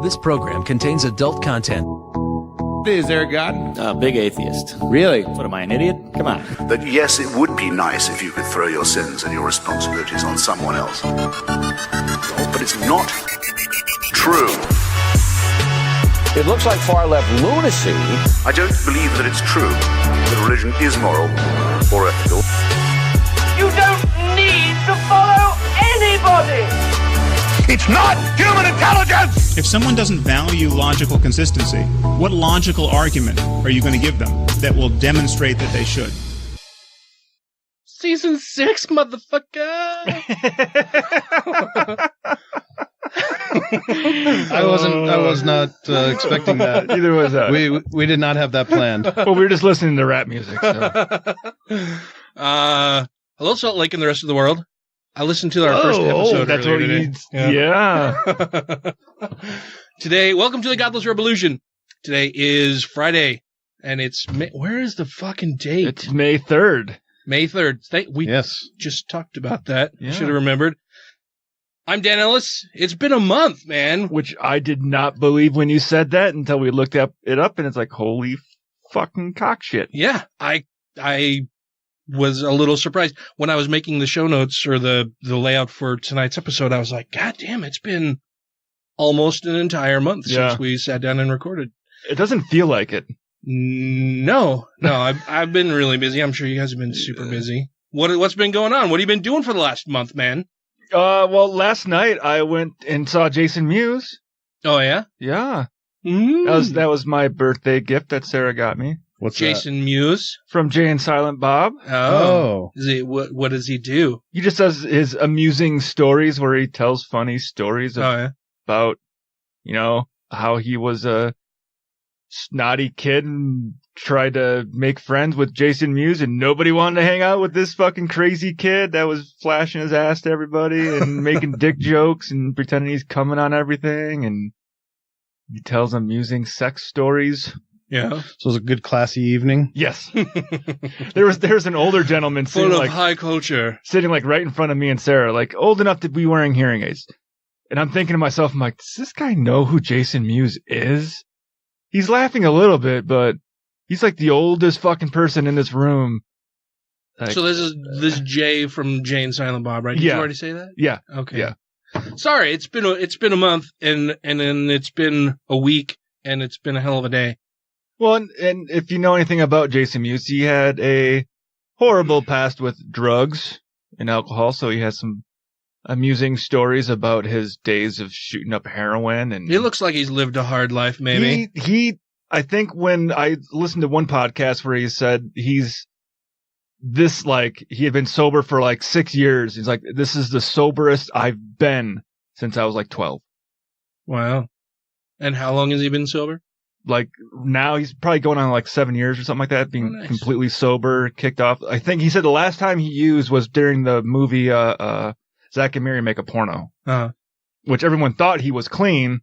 This program contains adult content. Is there a God? Big atheist. Really? What, am I an idiot? Come on. That yes, it would be nice if you could throw your sins and your responsibilities on someone else. But it's not true. It looks like far-left lunacy. I don't believe that it's true that religion is moral or ethical. You don't need to follow anybody! It's not human intelligence! If someone doesn't value logical consistency, what logical argument are you going to give them that will demonstrate that they should? Season 6, motherfucker! I was not expecting that. Neither was I. We did not have that planned. Well, we were just listening to rap music. So. Hello, Salt Lake and the rest of the world. I listened to our first episode that's earlier what today. Yeah. Today, welcome to the Godless Rebelution. Today is Friday, and it's where is the fucking date? It's May 3rd. May 3rd. We just talked about that. Yeah. Should have remembered. I'm Dan Ellis. It's been a month, man. Which I did not believe when you said that until we looked it up, and it's like, holy fucking cock shit. Yeah, I was a little surprised when I was making the show notes or the layout for tonight's episode. I was like, God damn, it's been almost an entire month since we sat down and recorded. It doesn't feel like it. No, I've been really busy. I'm sure you guys have been super busy. What's been going on? What have you been doing for the last month, man? Well, last night I went and saw Jason Mewes. Oh yeah? Yeah. That was my birthday gift that Sarah got me. What's Jason Mewes? From Jay and Silent Bob. Oh. Is he, what does he do? He just does his amusing stories where he tells funny stories about, how he was a snotty kid and tried to make friends with Jason Mewes, and nobody wanted to hang out with this fucking crazy kid that was flashing his ass to everybody and making dick jokes and pretending he's coming on everything, and he tells amusing sex stories. Yeah. So it was a good, classy evening? Yes. There's an older gentleman full of high culture sitting like right in front of me and Sarah, like old enough to be wearing hearing aids. And I'm thinking to myself, I'm like, does this guy know who Jason Mewes is? He's laughing a little bit, but he's like the oldest fucking person in this room. Like, so this is Jay from Jay and Silent Bob, right? Did you already say that? Yeah. Okay. Yeah. Sorry, it's been a month, and then it's been a week, and it's been a hell of a day. Well, and if you know anything about Jason Mewes, he had a horrible past with drugs and alcohol, so he has some amusing stories about his days of shooting up heroin. And he looks like he's lived a hard life, maybe. I think when I listened to one podcast where he said he had been sober for like 6 years. He's like, this is the soberest I've been since I was like 12. Wow. And how long has he been sober? Like now he's probably going on like 7 years or something like that, being completely sober, kicked off. I think he said the last time he used was during the movie Zack and Miri Make a Porno, which everyone thought he was clean,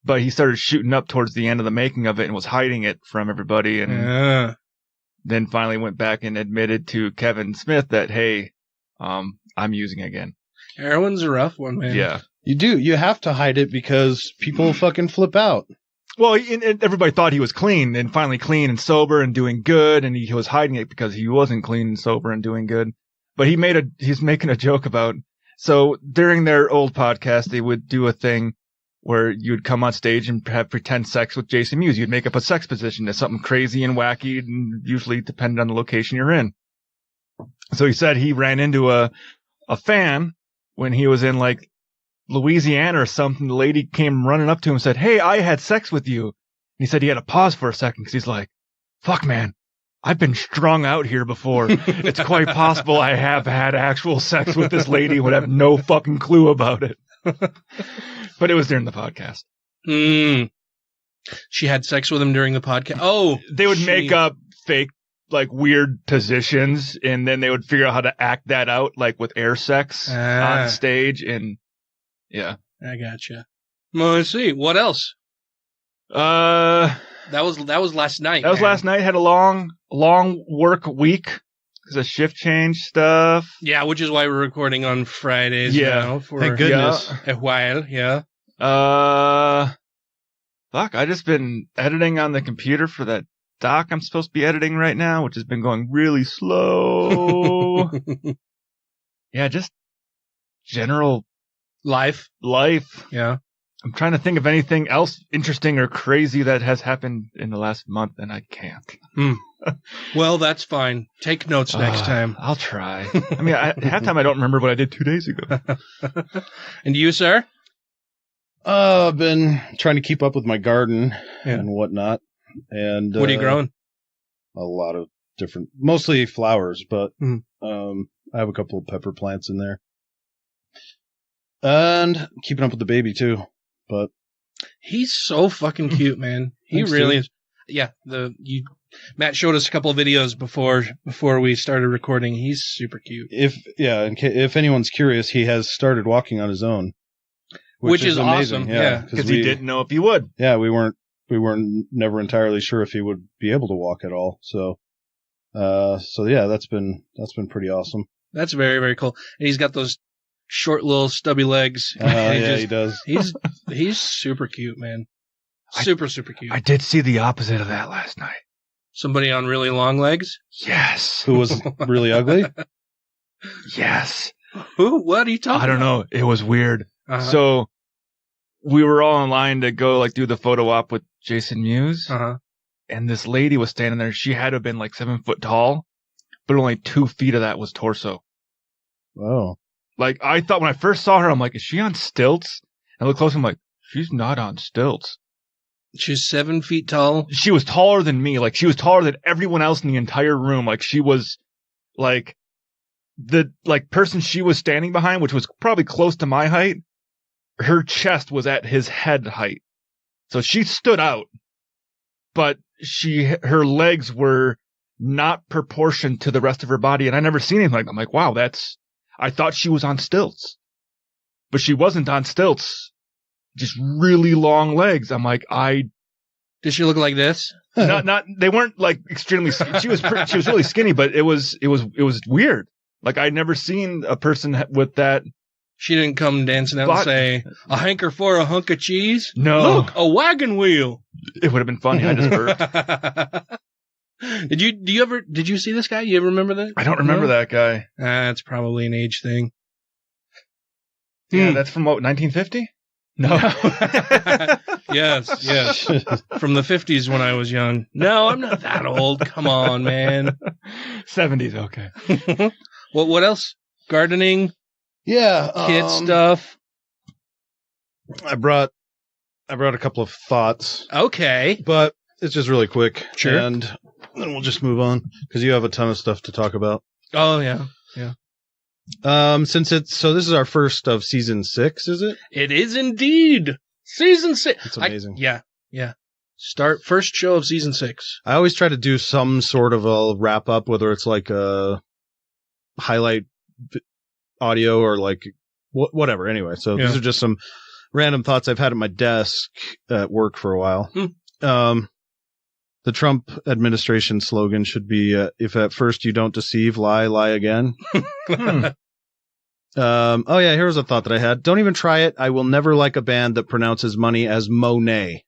but he started shooting up towards the end of the making of it and was hiding it from everybody, and then finally went back and admitted to Kevin Smith that, hey, I'm using again. Heroin's a rough one, man. Yeah. You do. You have to hide it because people fucking flip out. Well, and everybody thought he was clean, and finally clean and sober and doing good, and he was hiding it because he wasn't clean and sober and doing good. But he's making a joke about, so during their old podcast, they would do a thing where you'd come on stage and have pretend sex with Jason Mewes. You'd make up a sex position as something crazy and wacky, and usually depending on the location you're in. So he said he ran into a fan when he was in like Louisiana or something. The lady came running up to him and said, hey, I had sex with you. And he said he had to pause for a second because he's like, fuck, man, I've been strung out here before. It's quite possible I have had actual sex with this lady and would have no fucking clue about it. But it was during the podcast. She had sex with him during the podcast. Oh, they would make up fake, like weird positions, and then they would figure out how to act that out, like with air sex on stage. And yeah, I gotcha. Well, let's see. What else? That was last night. That was last night. Had a long work week because of shift change stuff. Yeah, which is why we're recording on Fridays. Yeah, now for thank goodness. A while. Yeah. Fuck, I just been editing on the computer for that doc I'm supposed to be editing right now, which has been going really slow. Yeah, just general life. Yeah. I'm trying to think of anything else interesting or crazy that has happened in the last month, and I can't. Well, that's fine. Take notes next time. I'll try. I mean, half time I don't remember what I did 2 days ago. And you, sir? I've been trying to keep up with my garden and whatnot. And what are you growing? A lot of different, mostly flowers, but I have a couple of pepper plants in there. And keeping up with the baby too. But he's so fucking cute, man. He really is. Yeah, Matt showed us a couple of videos before we started recording. He's super cute. If anyone's curious, he has started walking on his own, which is amazing. Awesome. Yeah, because he didn't know if he would. Yeah, we weren't never entirely sure if he would be able to walk at all. So yeah, that's been pretty awesome. That's very, very cool. And he's got those short little stubby legs. He does. He's super cute, man. Super cute. I did see the opposite of that last night. Somebody on really long legs? Yes. Who was really ugly? Yes. Who? What are you talking about? I don't know. It was weird. So we were all in line to go do the photo op with Jason Mewes. And this lady was standing there. She had to have been 7 foot tall, but only 2 feet of that was torso. Oh. I thought when I first saw her, I'm like, is she on stilts? And I look close, I'm like, she's not on stilts. She's 7 feet tall. She was taller than me. She was taller than everyone else in the entire room. She was the person she was standing behind, which was probably close to my height. Her chest was at his head height. So she stood out, but her legs were not proportioned to the rest of her body. And I never seen anything like that. I'm like, wow, I thought she was on stilts, but she wasn't on stilts. Just really long legs. I'm like, Did she look like this? They weren't extremely, she was really skinny, but it was weird. I'd never seen a person with that. She didn't come dancing out and say, a hanker for a hunk of cheese? No. Look, a wagon wheel. It would have been funny. I just burped. Did you see this guy? You ever remember that? I don't remember that guy. That's probably an age thing. Yeah, that's from what, 1950? No. Yes. From the 50s when I was young. No, I'm not that old. Come on, man. 70s, okay. What else? Gardening? Yeah. Kid stuff? I brought a couple of thoughts. Okay. But it's just really quick. Sure. And then we'll just move on because you have a ton of stuff to talk about. Oh, yeah. Yeah. This is our first of season 6, is it? It is indeed. Season 6. It's amazing. Yeah. First show of season 6. I always try to do some sort of a wrap up, whether it's a highlight audio or whatever. Anyway, so these are just some random thoughts I've had at my desk at work for a while. The Trump administration slogan should be, if at first you don't deceive, lie again. Here's a thought that I had. Don't even try it. I will never like a band that pronounces money as Monet.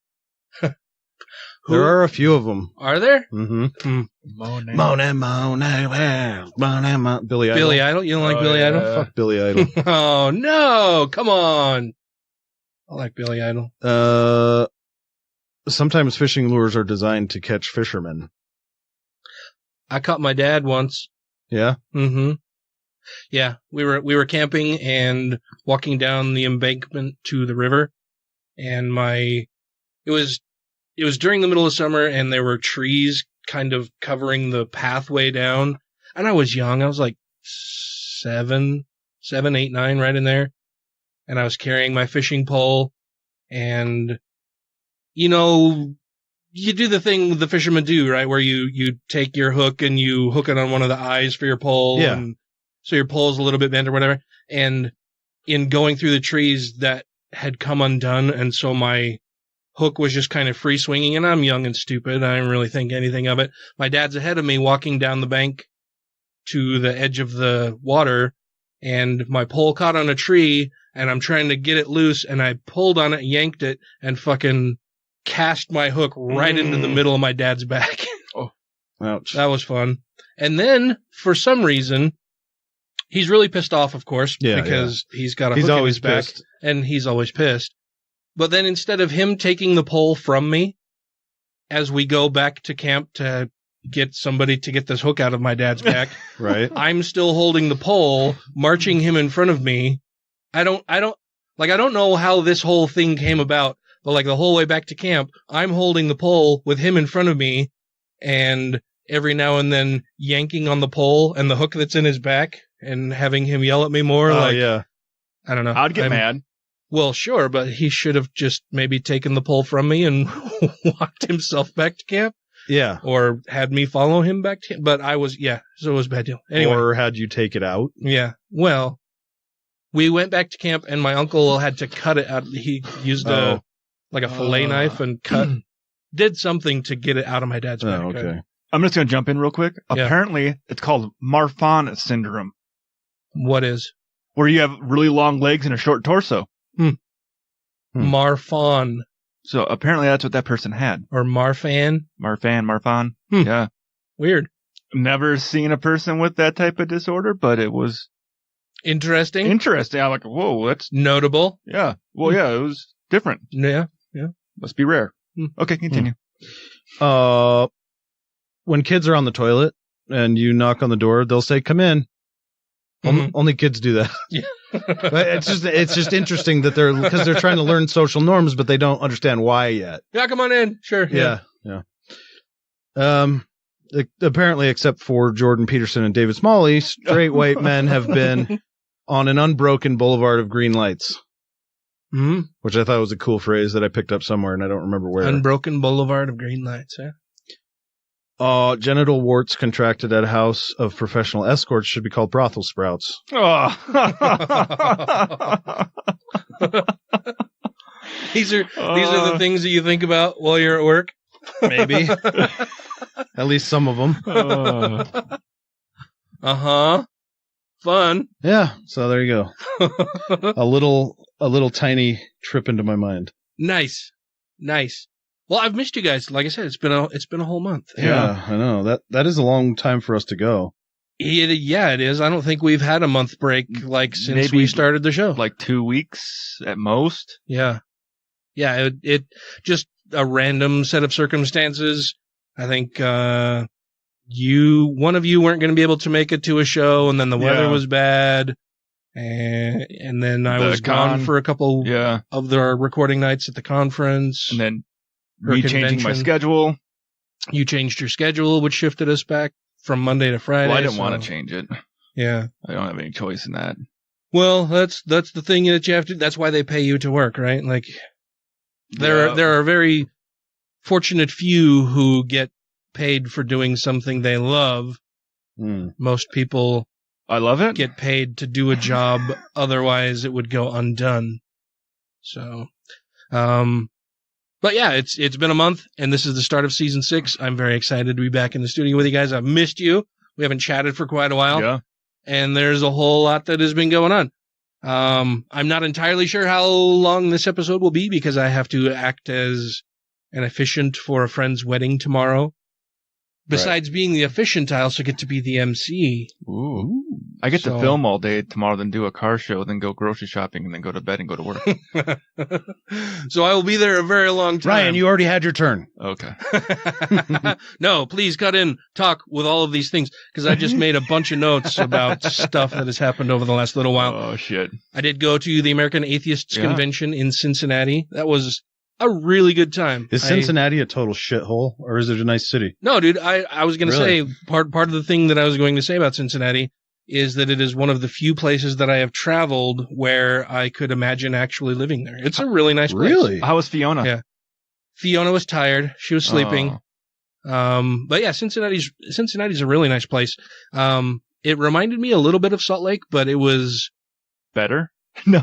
There are a few of them. Are there? Mm-hmm. Monet. Billy Idol. Billy Idol? You don't like Billy Idol? Fuck Billy Idol. Oh, no. Come on. I like Billy Idol. Sometimes fishing lures are designed to catch fishermen. I caught my dad once. Yeah? Mm-hmm. Yeah, we were camping and walking down the embankment to the river, and it was during the middle of summer, and there were trees kind of covering the pathway down, and I was young. I was 7, 8, 9, right in there, and I was carrying my fishing pole, and you do the thing the fishermen do, right, where you take your hook and you hook it on one of the eyes for your pole, and so your pole's a little bit bent or whatever. And in going through the trees, that had come undone, and so my hook was just kind of free swinging, and I'm young and stupid. I didn't really think anything of it. My dad's ahead of me walking down the bank to the edge of the water, and my pole caught on a tree, and I'm trying to get it loose, and I pulled on it, yanked it, and fucking cast my hook right into the middle of my dad's back. Oh, ouch. That was fun. And then, for some reason, he's really pissed off, of course, because he's got a hook in his back, and he's always pissed. But then instead of him taking the pole from me, as we go back to camp to get somebody to get this hook out of my dad's back, right? I'm still holding the pole, marching him in front of me. I don't know how this whole thing came about, but like the whole way back to camp, I'm holding the pole with him in front of me, and every now and then yanking on the pole and the hook that's in his back and having him yell at me more. I don't know. I'd get mad. Well, sure, but he should have just maybe taken the pole from me and walked himself back to camp. Yeah. Or had me follow him back to camp. But so it was a bad deal. Anyway. Or had you take it out. Yeah. Well, we went back to camp and my uncle had to cut it out. He used a fillet knife and did something to get it out of my dad's back. Okay. I'm just going to jump in real quick. Yeah. Apparently, it's called Marfan syndrome. What is? Where you have really long legs and a short torso. Marfan. So apparently that's what that person had. Or Marfan. Marfan. Yeah. Weird. Never seen a person with that type of disorder, but it was interesting. I'm like, whoa, that's notable. Yeah. Well, yeah, it was different. Yeah. Yeah. Must be rare. Okay, continue. When kids are on the toilet and you knock on the door, they'll say, "Come in." Only kids do that. Yeah. But it's just interesting that because they're trying to learn social norms, but they don't understand why yet. Yeah, come on in. Sure. Yeah. Apparently, except for Jordan Peterson and David Smalley, straight white men have been on an unbroken boulevard of green lights. Which I thought was a cool phrase that I picked up somewhere, and I don't remember where. Unbroken boulevard of green lights, yeah. Genital warts contracted at a house of professional escorts should be called brothel sprouts. Oh. These are the things that you think about while you're at work? Maybe. At least some of them. Fun. Yeah, so there you go. A little tiny trip into my mind. Nice. Well, I've missed you guys. Like I said, it's been a whole month. Yeah, I know. That is a long time for us to go. It is. I don't think we've had a month break since we started the show. Like 2 weeks at most. Yeah. Yeah, it just a random set of circumstances. I think one of you weren't going to be able to make it to a show, and then the weather was bad. And then I was gone for a couple of the recording nights at the conference. And then me changing my schedule. You changed your schedule, which shifted us back from Monday to Friday. Well, I didn't want to change it. Yeah. I don't have any choice in that. Well, that's the thing that you have to. That's why they pay you to work, right? Like there are very fortunate few who get paid for doing something they love. Most people, I love it, get paid to do a job. Otherwise, it would go undone. So, but yeah, it's been a month, and this is the start of season 6. I'm very excited to be back in the studio with you guys. I've missed you. We haven't chatted for quite a while. Yeah. And there's a whole lot that has been going on. I'm not entirely sure how long this episode will be because I have to act as an officiant for a friend's wedding tomorrow. Besides being the officiant, I also get to be the MC. Ooh. I get to film all day tomorrow, then do a car show, then go grocery shopping, and then go to bed and go to work. So I will be there a very long time. Ryan, you already had your turn. Okay. No, please cut in, talk with all of these things, because I just made a bunch of notes about stuff that has happened over the last little while. Oh, shit. I did go to the American Atheists Convention in Cincinnati. That was a really good time. Is Cincinnati a total shithole, or is it a nice city? No, dude, I was going to say, part of the thing that I was going to say about Cincinnati is that it is one of the few places that I have traveled where I could imagine actually living there. It's a really nice place. Really? How was Fiona? Yeah. Fiona was tired. She was sleeping. But yeah, Cincinnati's a really nice place. It reminded me a little bit of Salt Lake, but it was better. No.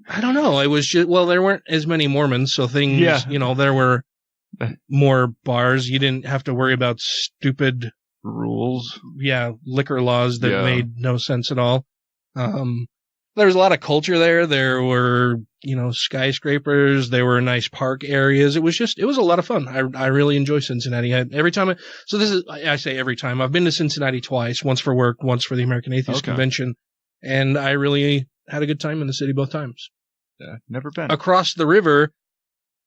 I don't know. It was just, there weren't as many Mormons, so things, there were more bars. You didn't have to worry about stupid rules. Yeah, liquor laws that made no sense at all. The there was a lot of culture there. There were, skyscrapers. There were nice park areas. It was a lot of fun. I really enjoy Cincinnati. I say every time. I've been to Cincinnati twice, once for work, once for the American Atheist Convention. And I really had a good time in the city both times. Yeah, never been.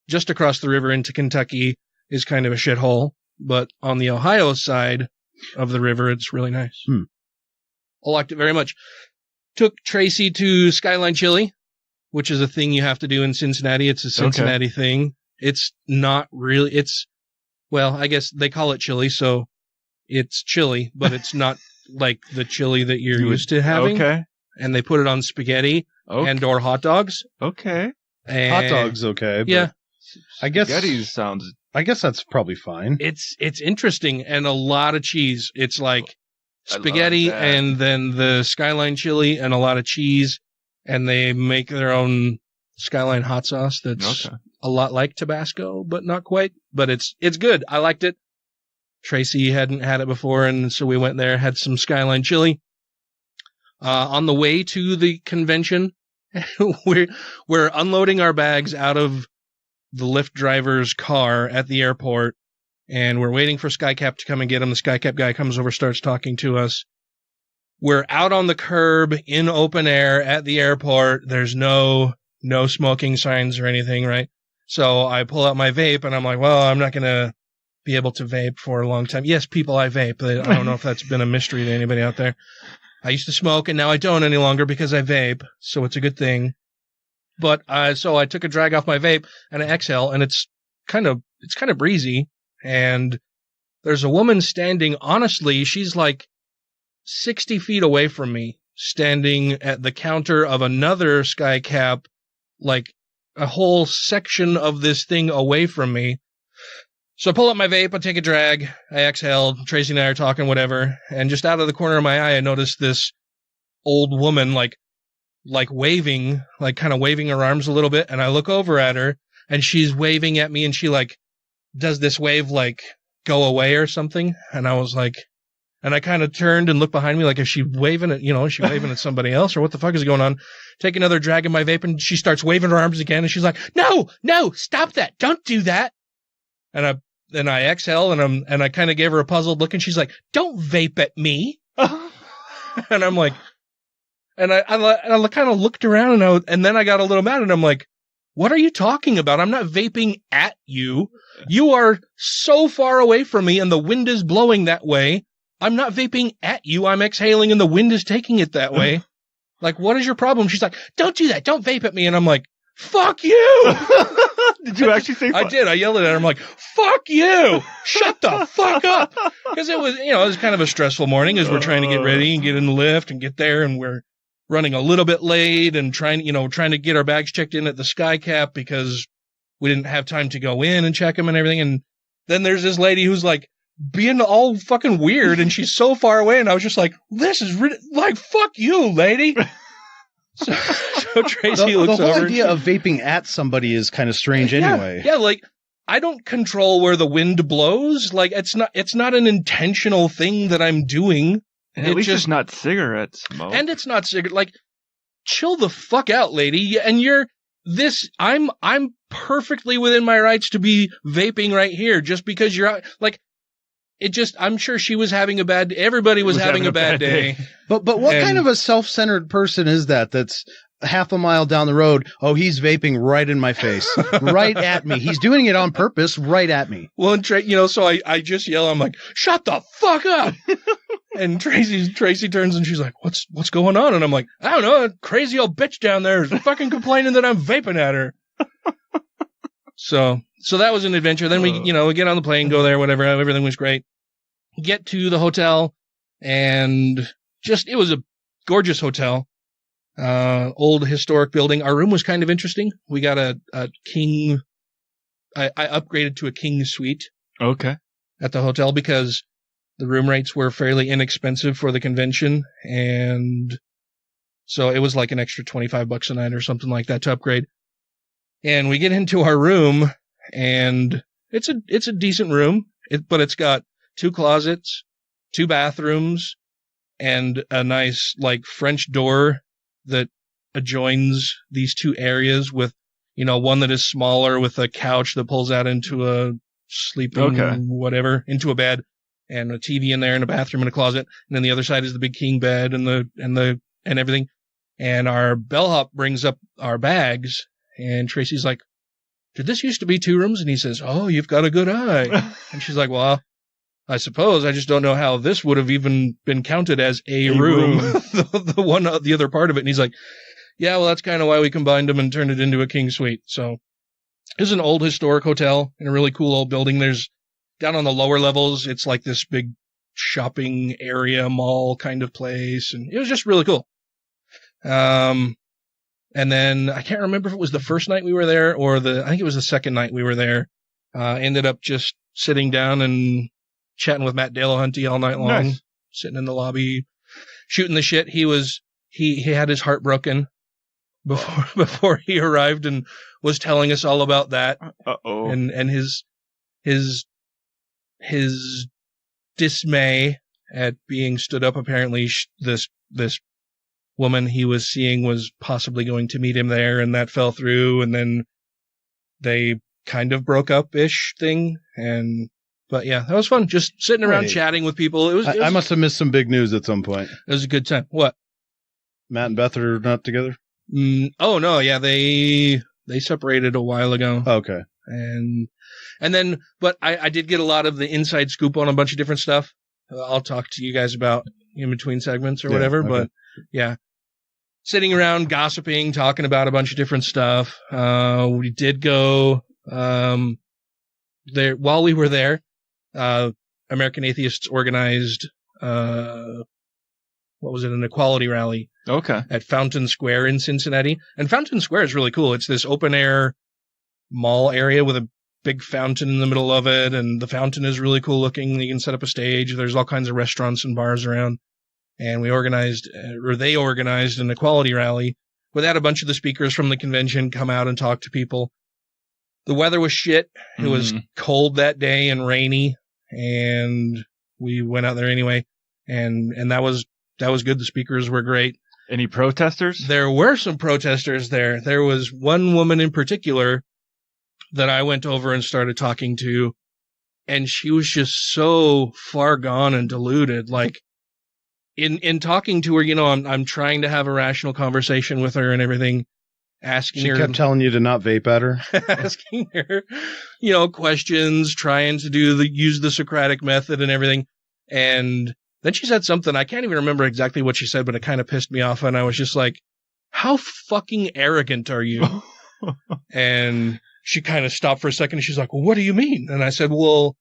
Just across the river into Kentucky is kind of a shithole. But on the Ohio side of the river, it's really nice. I liked it very much. Took Tracy to Skyline Chili, which is a thing you have to do in Cincinnati. It's a Cincinnati thing. It's not really, I guess they call it chili, so it's chili, but it's not like the chili that you're used to having. Okay. And they put it on spaghetti and or hot dogs. Okay. And hot dogs, okay. Yeah. I guess spaghetti sounds. I guess that's probably fine. It's interesting and a lot of cheese. It's like spaghetti and then the Skyline chili and a lot of cheese, and they make their own Skyline hot sauce that's a lot like Tabasco, but not quite. But it's good. I liked it. Tracy hadn't had it before, and so we went there, had some Skyline chili. On the way to the convention, we're unloading our bags out of the Lyft driver's car at the airport, and we're waiting for SkyCap to come and get him. The SkyCap guy comes over, starts talking to us. We're out on the curb in open air at the airport. There's no smoking signs or anything, right? So I pull out my vape, and I'm like, well, I'm not going to be able to vape for a long time. Yes, people, I vape. I don't know if that's been a mystery to anybody out there. I used to smoke, and now I don't any longer because I vape, so it's a good thing. But so I took a drag off my vape, and I exhale, and it's kind of breezy. And there's a woman standing, honestly, she's like 60 feet away from me, standing at the counter of another SkyCap, like a whole section of this thing away from me. So I pull up my vape, I take a drag, I exhale, Tracy and I are talking, whatever, and just out of the corner of my eye, I noticed this old woman, like waving, like kind of waving her arms a little bit, and I look over at her, and she's waving at me, and she like does this wave like go away or something, and I was like, and I kind of turned and looked behind me like, is she waving at, is she waving at somebody else, or what the fuck is going on? Take another drag of my vape, and she starts waving her arms again, and she's like, no, stop that, don't do that. And I exhale, and I kind of gave her a puzzled look, and she's like, don't vape at me. And I'm like, and I kind of looked around, and then I got a little mad, and I'm like, what are you talking about? I'm not vaping at you. You are so far away from me, and the wind is blowing that way. I'm not vaping at you. I'm exhaling, and the wind is taking it that way. Like, what is your problem? She's like, don't do that. Don't vape at me. And I'm like, fuck you. Did you actually say I did. I yelled at her. I'm like, fuck you. Shut the fuck up. Because it was kind of a stressful morning as we're trying to get ready and get in the lift and get there, and we're running a little bit late and trying to get our bags checked in at the SkyCap because we didn't have time to go in and check them and everything. And then there's this lady who's like being all fucking weird, and she's so far away, and I was just like, this is like, fuck you, lady. So Tracy looks over. The whole idea of vaping at somebody is kind of strange anyway. Yeah, like, I don't control where the wind blows. Like, it's not an intentional thing that I'm doing. And at least it's not cigarette smoke. And it's not cigarette. Like, chill the fuck out, lady. And I'm perfectly within my rights to be vaping right here just because you're out. Like, I'm sure she was having a bad day. Everybody was having a bad day. But what kind of a self-centered person is that's half a mile down the road? Oh, he's vaping right in my face, right at me. He's doing it on purpose, right at me. Well, and so I just yell. I'm like, shut the fuck up. And Tracy turns and she's like, what's going on? And I'm like, I don't know. A crazy old bitch down there is fucking complaining that I'm vaping at her. So that was an adventure. Then we get on the plane, go there, whatever. Everything was great. Get to the hotel, and it was a gorgeous hotel. Old historic building. Our room was kind of interesting. We got a king. I upgraded to a king suite. Okay. At the hotel because the room rates were fairly inexpensive for the convention, and so it was like an extra $25 a night or something like that to upgrade. And we get into our room, and it's a decent room, but it's got 2 closets, 2 bathrooms, and a nice like French door that adjoins these two areas with, one that is smaller with a couch that pulls out into a sleeping whatever, into a bed, and a TV in there and a bathroom and a closet. And then the other side is the big king bed and everything. And our bellhop brings up our bags, and Tracy's like, did this used to be 2 rooms? And he says, oh, you've got a good eye. And she's like, well, I suppose. I just don't know how this would have even been counted as a room. the other part of it. And he's like, yeah, well, that's kind of why we combined them and turned it into a king suite. So this is an old historic hotel in a really cool old building. There's down on the lower levels, it's like this big shopping area, mall kind of place. And it was just really cool. And then I can't remember if it was the first night we were there or I think it was the second night we were there. Ended up just sitting down and chatting with Matt Delahunty all night long, sitting in the lobby, shooting the shit. He had his heart broken before he arrived and was telling us all about that. And his dismay at being stood up. Apparently this woman he was seeing was possibly going to meet him there, and that fell through, and then they kind of broke up-ish thing. But yeah, that was fun. Just sitting around chatting with people. I must have missed some big news at some point. It was a good time. What? Matt and Beth are not together? Oh no, yeah, they separated a while ago. Okay. And then, but I did get a lot of the inside scoop on a bunch of different stuff. I'll talk to you guys about in between segments or whatever. Okay. But yeah, sitting around gossiping, talking about a bunch of different stuff. We did go there while we were there. American Atheists organized an equality rally. Okay. At Fountain Square in Cincinnati. And Fountain Square is really cool. It's this open air mall area with a big fountain in the middle of it. And the fountain is really cool looking. You can set up a stage. There's all kinds of restaurants and bars around. And they organized an equality rally where they had a bunch of the speakers from the convention come out and talk to people. The weather was shit. It was cold that day and rainy. And we went out there anyway. And that was good. The speakers were great. Any protesters? There were some protesters there. There was one woman in particular that I went over and started talking to, and she was just so far gone and deluded. Like in talking to her, I'm trying to have a rational conversation with her and everything, asking her. She kept telling you to not vape at her. Asking her, questions, trying to use the Socratic method and everything. And then she said something, I can't even remember exactly what she said, but it kind of pissed me off. And I was just like, how fucking arrogant are you? And she kind of stopped for a second. And she's like, well, what do you mean? And I said, well,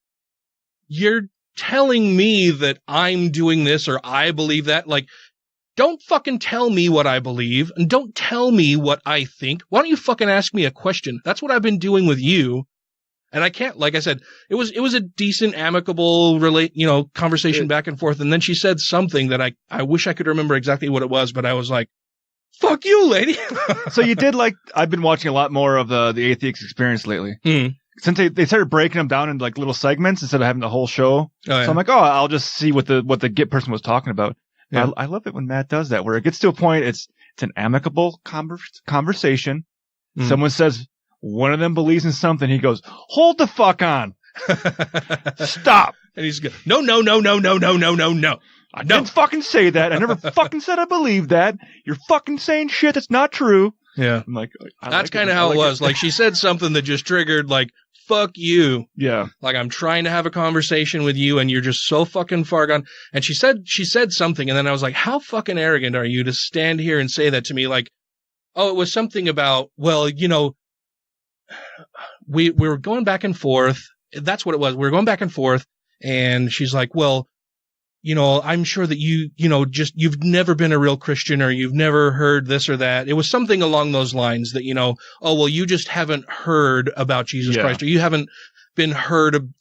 you're telling me that I'm doing this or I believe that. Like, don't fucking tell me what I believe and don't tell me what I think. Why don't you fucking ask me a question? That's what I've been doing with you. And I can't, like I said, it was a decent, amicable, conversation back and forth. And then she said something that I wish I could remember exactly what it was, but I was like, fuck you, lady. So you did I've been watching a lot more of the Atheist Experience lately. Since they started breaking them down into little segments instead of having the whole show. So I'm like, I'll just see what the Git person was talking about. Yeah. I love it when Matt does that, where it gets to a point, it's an amicable conversation. Someone says, one of them believes in something. He goes, hold the fuck on. Stop. And he's good. No. I didn't fucking say that. I never fucking said I believe that. You're fucking saying shit that's not true. Yeah. I'm like, that's kind of how it was. Like, she said something that just triggered, fuck you. Yeah. Like, I'm trying to have a conversation with you and you're just so fucking far gone. And she said something, and then I was like, how fucking arrogant are you to stand here and say that to me? Like, it was something about, well, we were going back and forth. That's what it was. We were going back and forth, and she's like, well, I'm sure that you've never been a real Christian, or you've never heard this or that. It was something along those lines that, you just haven't heard about Jesus Christ, or you haven't been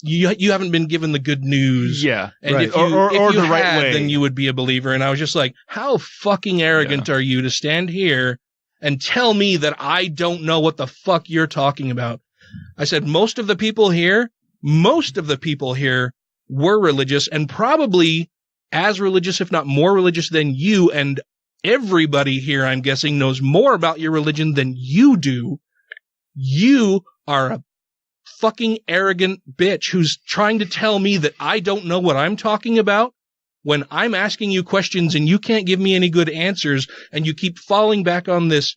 you haven't been given the good news. Yeah. And right. if you the right had, way, then you would be a believer. And I was just like, how fucking arrogant are you to stand here and tell me that I don't know what the fuck you're talking about? I said, most of the people here were religious, and probably as religious, if not more religious than you, and everybody here, I'm guessing, knows more about your religion than you do. You are a fucking arrogant bitch who's trying to tell me that I don't know what I'm talking about when I'm asking you questions and you can't give me any good answers, and you keep falling back on this,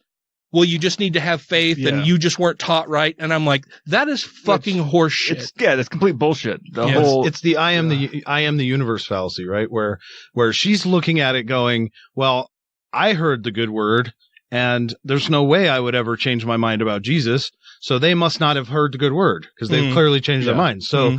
well, you just need to have faith and you just weren't taught right. And I'm like, that is fucking horseshit. That's complete bullshit. It's the I am the universe fallacy, right? Where she's looking at it going, well, I heard the good word and there's no way I would ever change my mind about Jesus. So they must not have heard the good word because they've clearly changed their mind. So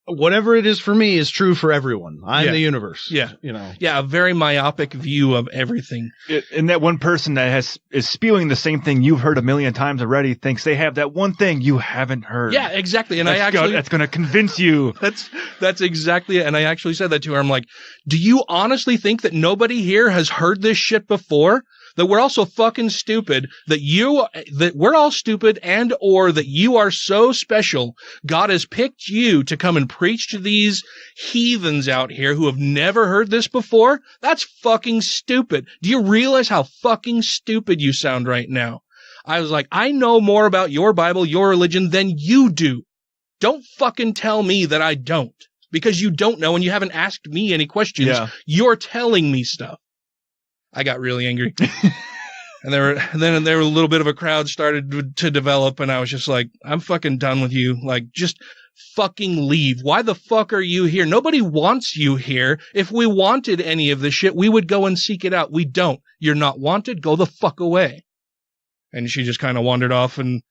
whatever it is for me is true for everyone. I'm the universe. Yeah. You know. Yeah. A very myopic view of everything. And that one person that is spewing the same thing you've heard a million times already thinks they have that one thing you haven't heard. Yeah, exactly. And that's going to convince you. That's exactly it. And I actually said that to her. I'm like, do you honestly think that nobody here has heard this shit before? That we're all so fucking stupid, that we're all stupid, and or that you are so special. God has picked you to come and preach to these heathens out here who have never heard this before? That's fucking stupid. Do you realize how fucking stupid you sound right now? I was like, I know more about your Bible, your religion than you do. Don't fucking tell me that I don't, because you don't know and you haven't asked me any questions. Yeah. You're telling me stuff. I got really angry. And then there were a little bit of a crowd started to develop, and I was just like, I'm fucking done with you. Like, just fucking leave. Why the fuck are you here? Nobody wants you here. If we wanted any of this shit, we would go and seek it out. We don't. You're not wanted. Go the fuck away. And she just kind of wandered off and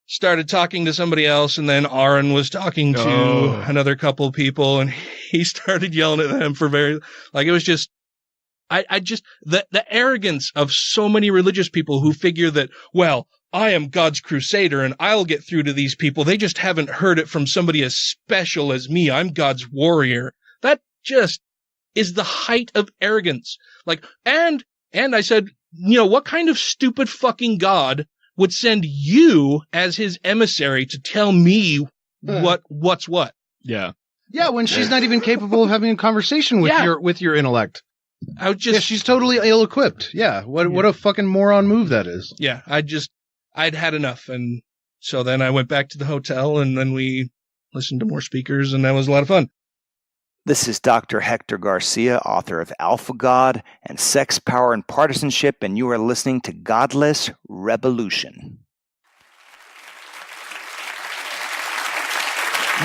started talking to somebody else, and then Aaron was talking to another couple of people, and he started yelling at them for it was just, I just, the arrogance of so many religious people who figure that, well, I am God's crusader and I'll get through to these people. They just haven't heard it from somebody as special as me. I'm God's warrior. That just is the height of arrogance. Like, and I said, what kind of stupid fucking God would send you as his emissary to tell me what's what? Yeah. Yeah, when she's not even capable of having a conversation with your intellect. She's totally ill-equipped. Yeah, what a fucking moron move that is. Yeah, I'd had enough, and so then I went back to the hotel, and then we listened to more speakers, and that was a lot of fun. This is Dr. Hector Garcia, author of Alpha God and Sex, Power, and Partisanship, and you are listening to Godless Rebelution.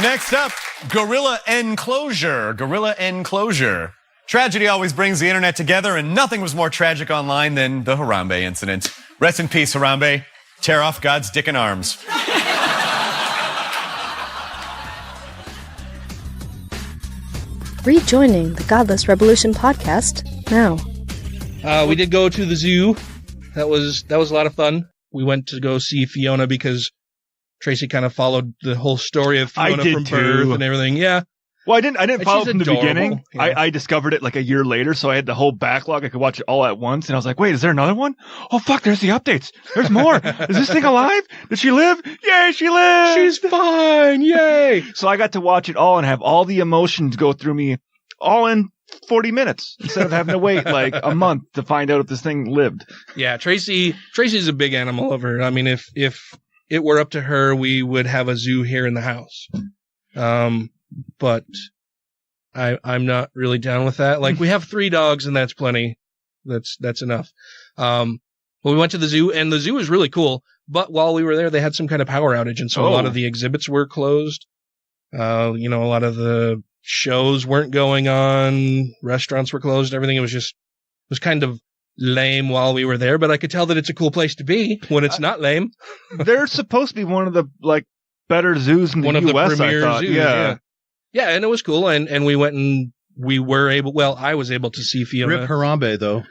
Next up, Gorilla Enclosure. Gorilla Enclosure. Tragedy always brings the internet together, and nothing was more tragic online than the Harambe incident. Rest in peace, Harambe. Tear off God's dick and arms. Rejoining the Godless Rebelution podcast now. We did go to the zoo. That was a lot of fun. We went to go see Fiona because Tracy kind of followed the whole story of Fiona from birth and everything. Yeah. Well, I didn't follow from the beginning. Yeah. I discovered it like a year later, so I had the whole backlog. I could watch it all at once, and I was like, wait, is there another one? Oh, fuck, there's the updates. There's more. Is this thing alive? Did she live? Yay, she lived! She's fine! Yay! So I got to watch it all and have all the emotions go through me all in 40 minutes instead of having to wait like a month to find out if this thing lived. Yeah, Tracy's a big animal lover. I mean, if it were up to her, we would have a zoo here in the house. But I'm not really down with that. Like, we have 3 dogs and that's plenty. That's enough. Well, we went to the zoo, and the zoo is really cool. But while we were there, they had some kind of power outage, and so a lot of the exhibits were closed. A lot of the shows weren't going on. Restaurants were closed. Everything. It was kind of lame while we were there, but I could tell that it's a cool place to be when it's not lame. They're supposed to be one of the better zoos in the US, one of the premier I thought. zoos. Yeah, and it was cool, and we went and I was able to see Fiona. Rip Harambe, though.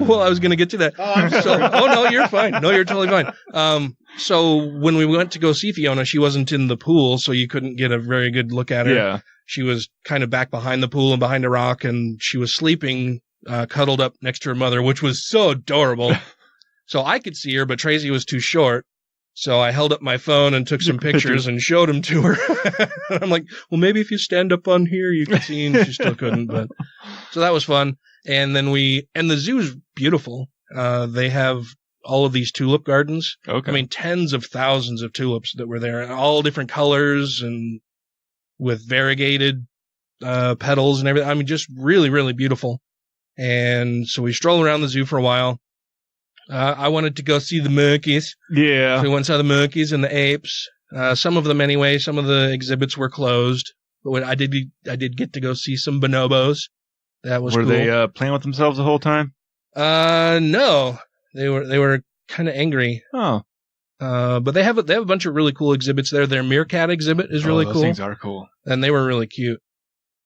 Well, I was going to get to that. No, you're fine. No, you're totally fine. So when we went to go see Fiona, she wasn't in the pool, so you couldn't get a very good look at her. Yeah. She was kind of back behind the pool and behind a rock, and she was sleeping, cuddled up next to her mother, which was so adorable. So I could see her, but Tracy was too short. So I held up my phone and took some pictures and showed them to her. I'm like, well, maybe if you stand up on here, you can see. And she still couldn't. But so that was fun. And then and the zoo is beautiful. They have all of these tulip gardens. Okay. I mean, tens of thousands of tulips that were there, all different colors and with variegated petals and everything. I mean, just really, really beautiful. And so we strolled around the zoo for a while. I wanted to go see the monkeys. Yeah. So we went and saw the monkeys and the apes. Some of them anyway. Some of the exhibits were closed. But I did get to go see some bonobos. That was cool. Were they playing with themselves the whole time? No. They were kind of angry. Oh. But they have a bunch of really cool exhibits there. Their meerkat exhibit is really those cool. Things are cool. And they were really cute.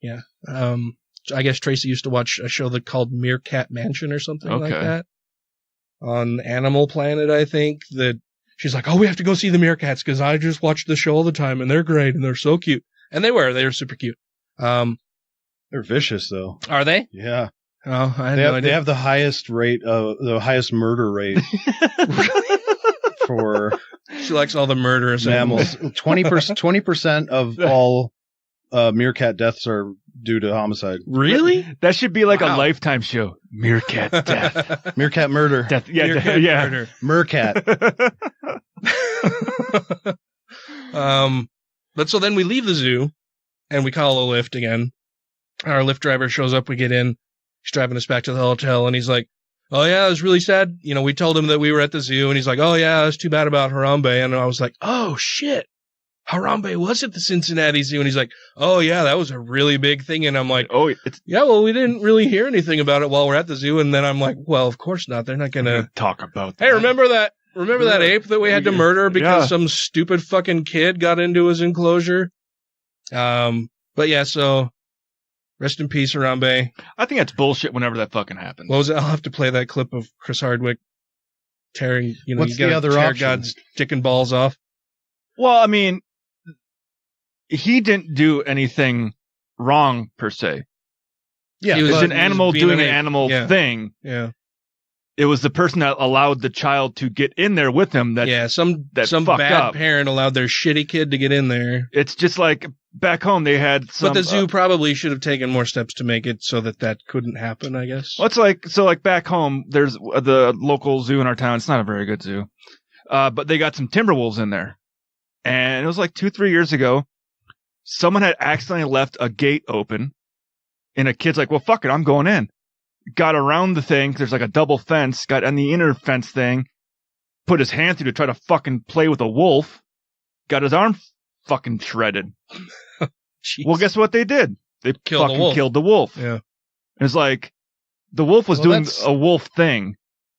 Yeah. I guess Tracy used to watch a show called Meerkat Mansion or something like that on Animal Planet, I think. That she's like, oh, we have to go see the meerkats because I just watch the show all the time and they're great and they're so cute. And they were super cute. They're vicious though. Are they? Yeah. Oh, they have the highest murder rate for. She likes all the murderous mammals. 20% of all meerkat deaths are due to homicide. Really? That should be like a Lifetime show. Meerkat death. Meerkat murder. Death. Yeah, meerkat murder. Meerkat. But so then we leave the zoo and we call a lift again. Our Lyft driver shows up. We get in. He's driving us back to the hotel and he's like, oh yeah, it was really sad. You know, we told him that we were at the zoo and he's like, oh yeah, it's too bad about Harambe. And I was like, oh shit. Harambe was at the Cincinnati Zoo. And he's like, oh yeah, that was a really big thing. And I'm like, yeah, well, we didn't really hear anything about it while we're at the zoo. And then I'm like, well, of course not. They're not going to talk about that. Hey, remember that ape that we had to murder because some stupid fucking kid got into his enclosure? But yeah, so rest in peace, Harambe. I think that's bullshit whenever that fucking happens. What was it? I'll have to play that clip of Chris Hardwick tearing, what's the other option? God's dick and balls off. Well, I mean, he didn't do anything wrong per se. Yeah, it was an animal doing an animal thing. Yeah. It was the person that allowed the child to get in there with him some bad parent allowed their shitty kid to get in there. It's just like back home they had but the zoo probably should have taken more steps to make it so that couldn't happen, I guess. Well, it's like back home there's the local zoo in our town. It's not a very good zoo. But they got some timber wolves in there. And it was like 2-3 years ago. Someone had accidentally left a gate open and a kid's like, well, fuck it, I'm going in. Got around the thing. There's like a double fence, got on the inner fence thing, put his hand through to try to fucking play with a wolf, got his arm fucking shredded. Well, guess what they did? They killed the wolf. Yeah. It's like, the wolf was doing a wolf thing.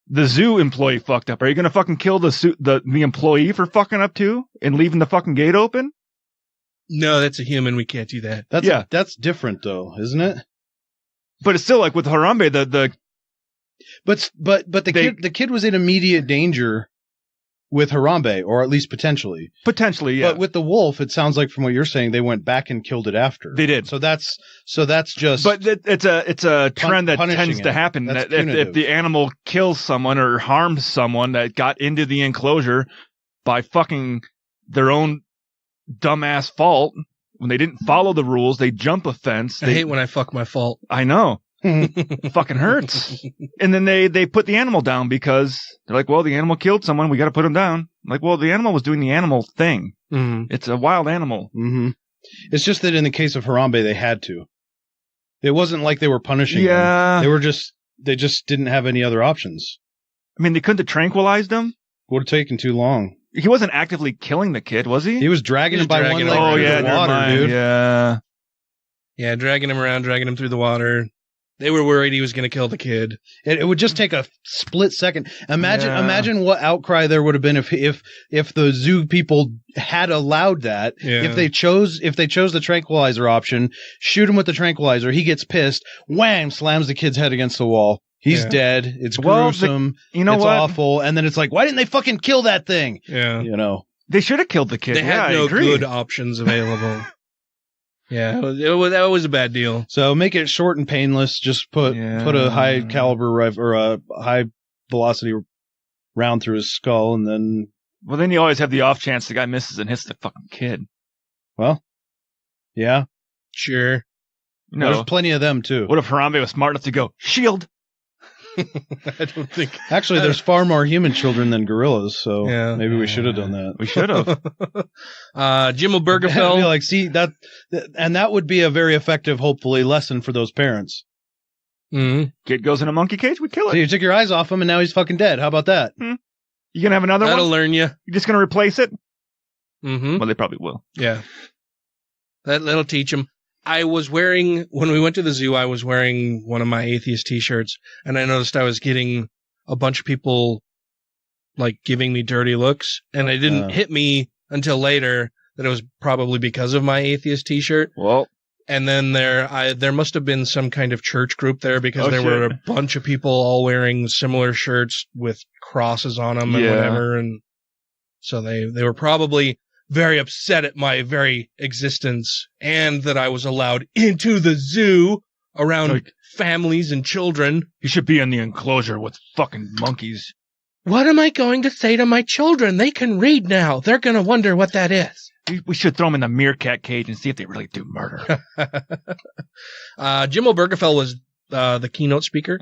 The zoo employee fucked up. Are you going to fucking kill the employee for fucking up too and leaving the fucking gate open? No, that's a human. We can't do that. That's different though, isn't it? But it's still like with Harambe, but the kid was in immediate danger with Harambe, or at least potentially. Potentially, yeah. But with the wolf, it sounds like from what you're saying, they went back and killed it after. They did. So that's just. But it's a trend that tends to happen. That if the animal kills someone or harms someone that got into the enclosure by fucking their own dumbass fault, when they didn't follow the rules, they jump a fence. I hate when I fuck my fault. I know. It fucking hurts. And then they put the animal down because they're like, well, the animal killed someone. We got to put him down. I'm like, well, the animal was doing the animal thing. Mm-hmm. It's a wild animal. Mm-hmm. It's just that in the case of Harambe, they had to. It wasn't like they were punishing him. They just didn't have any other options. I mean, they couldn't have tranquilized him. Would have taken too long. He wasn't actively killing the kid, was he? He was dragging him by one leg through the water, dude. Yeah, dragging him around, dragging him through the water. They were worried he was going to kill the kid. It would just take a split second. Imagine what outcry there would have been if the zoo people had allowed that. Yeah. If they chose the tranquilizer option, shoot him with the tranquilizer. He gets pissed. Wham! Slams the kid's head against the wall. He's dead. It's gruesome. It's awful. And then it's like, why didn't they fucking kill that thing? Yeah. They should have killed the kid. They had no good options available. Yeah, that was a bad deal. So make it short and painless. Just put a high caliber rifle or a high velocity round through his skull, and then. Well, then you always have the off chance the guy misses and hits the fucking kid. Well, yeah, sure. No. There's plenty of them, too. What if Harambe was smart enough to go, shield? I don't think. Actually, there's far more human children than gorillas, so Yeah. maybe we should have done that. We should have. Jim I'd be Obergefell. like, see, that would be a very effective, hopefully, lesson for those parents. Mm-hmm. Kid goes in a monkey cage, we kill it. So you took your eyes off him, and now he's fucking dead. How about that? You gonna have another That'll one? learn you. You're just gonna replace it? Mm-hmm. Well, they probably will. Yeah. That'll teach him. When we went to the zoo, I was wearing one of my atheist t-shirts, and I noticed I was getting a bunch of people like giving me dirty looks, and it didn't hit me until later that it was probably because of my atheist t-shirt. Well, and then there must have been some kind of church group there because there were a bunch of people all wearing similar shirts with crosses on them and whatever, and so they were probably very upset at my very existence and that I was allowed into the zoo around families and children. You should be in the enclosure with fucking monkeys. What am I going to say to my children? They can read now. They're going to wonder what that is. We should throw them in the meerkat cage and see if they really do murder. Jim Obergefell was the keynote speaker,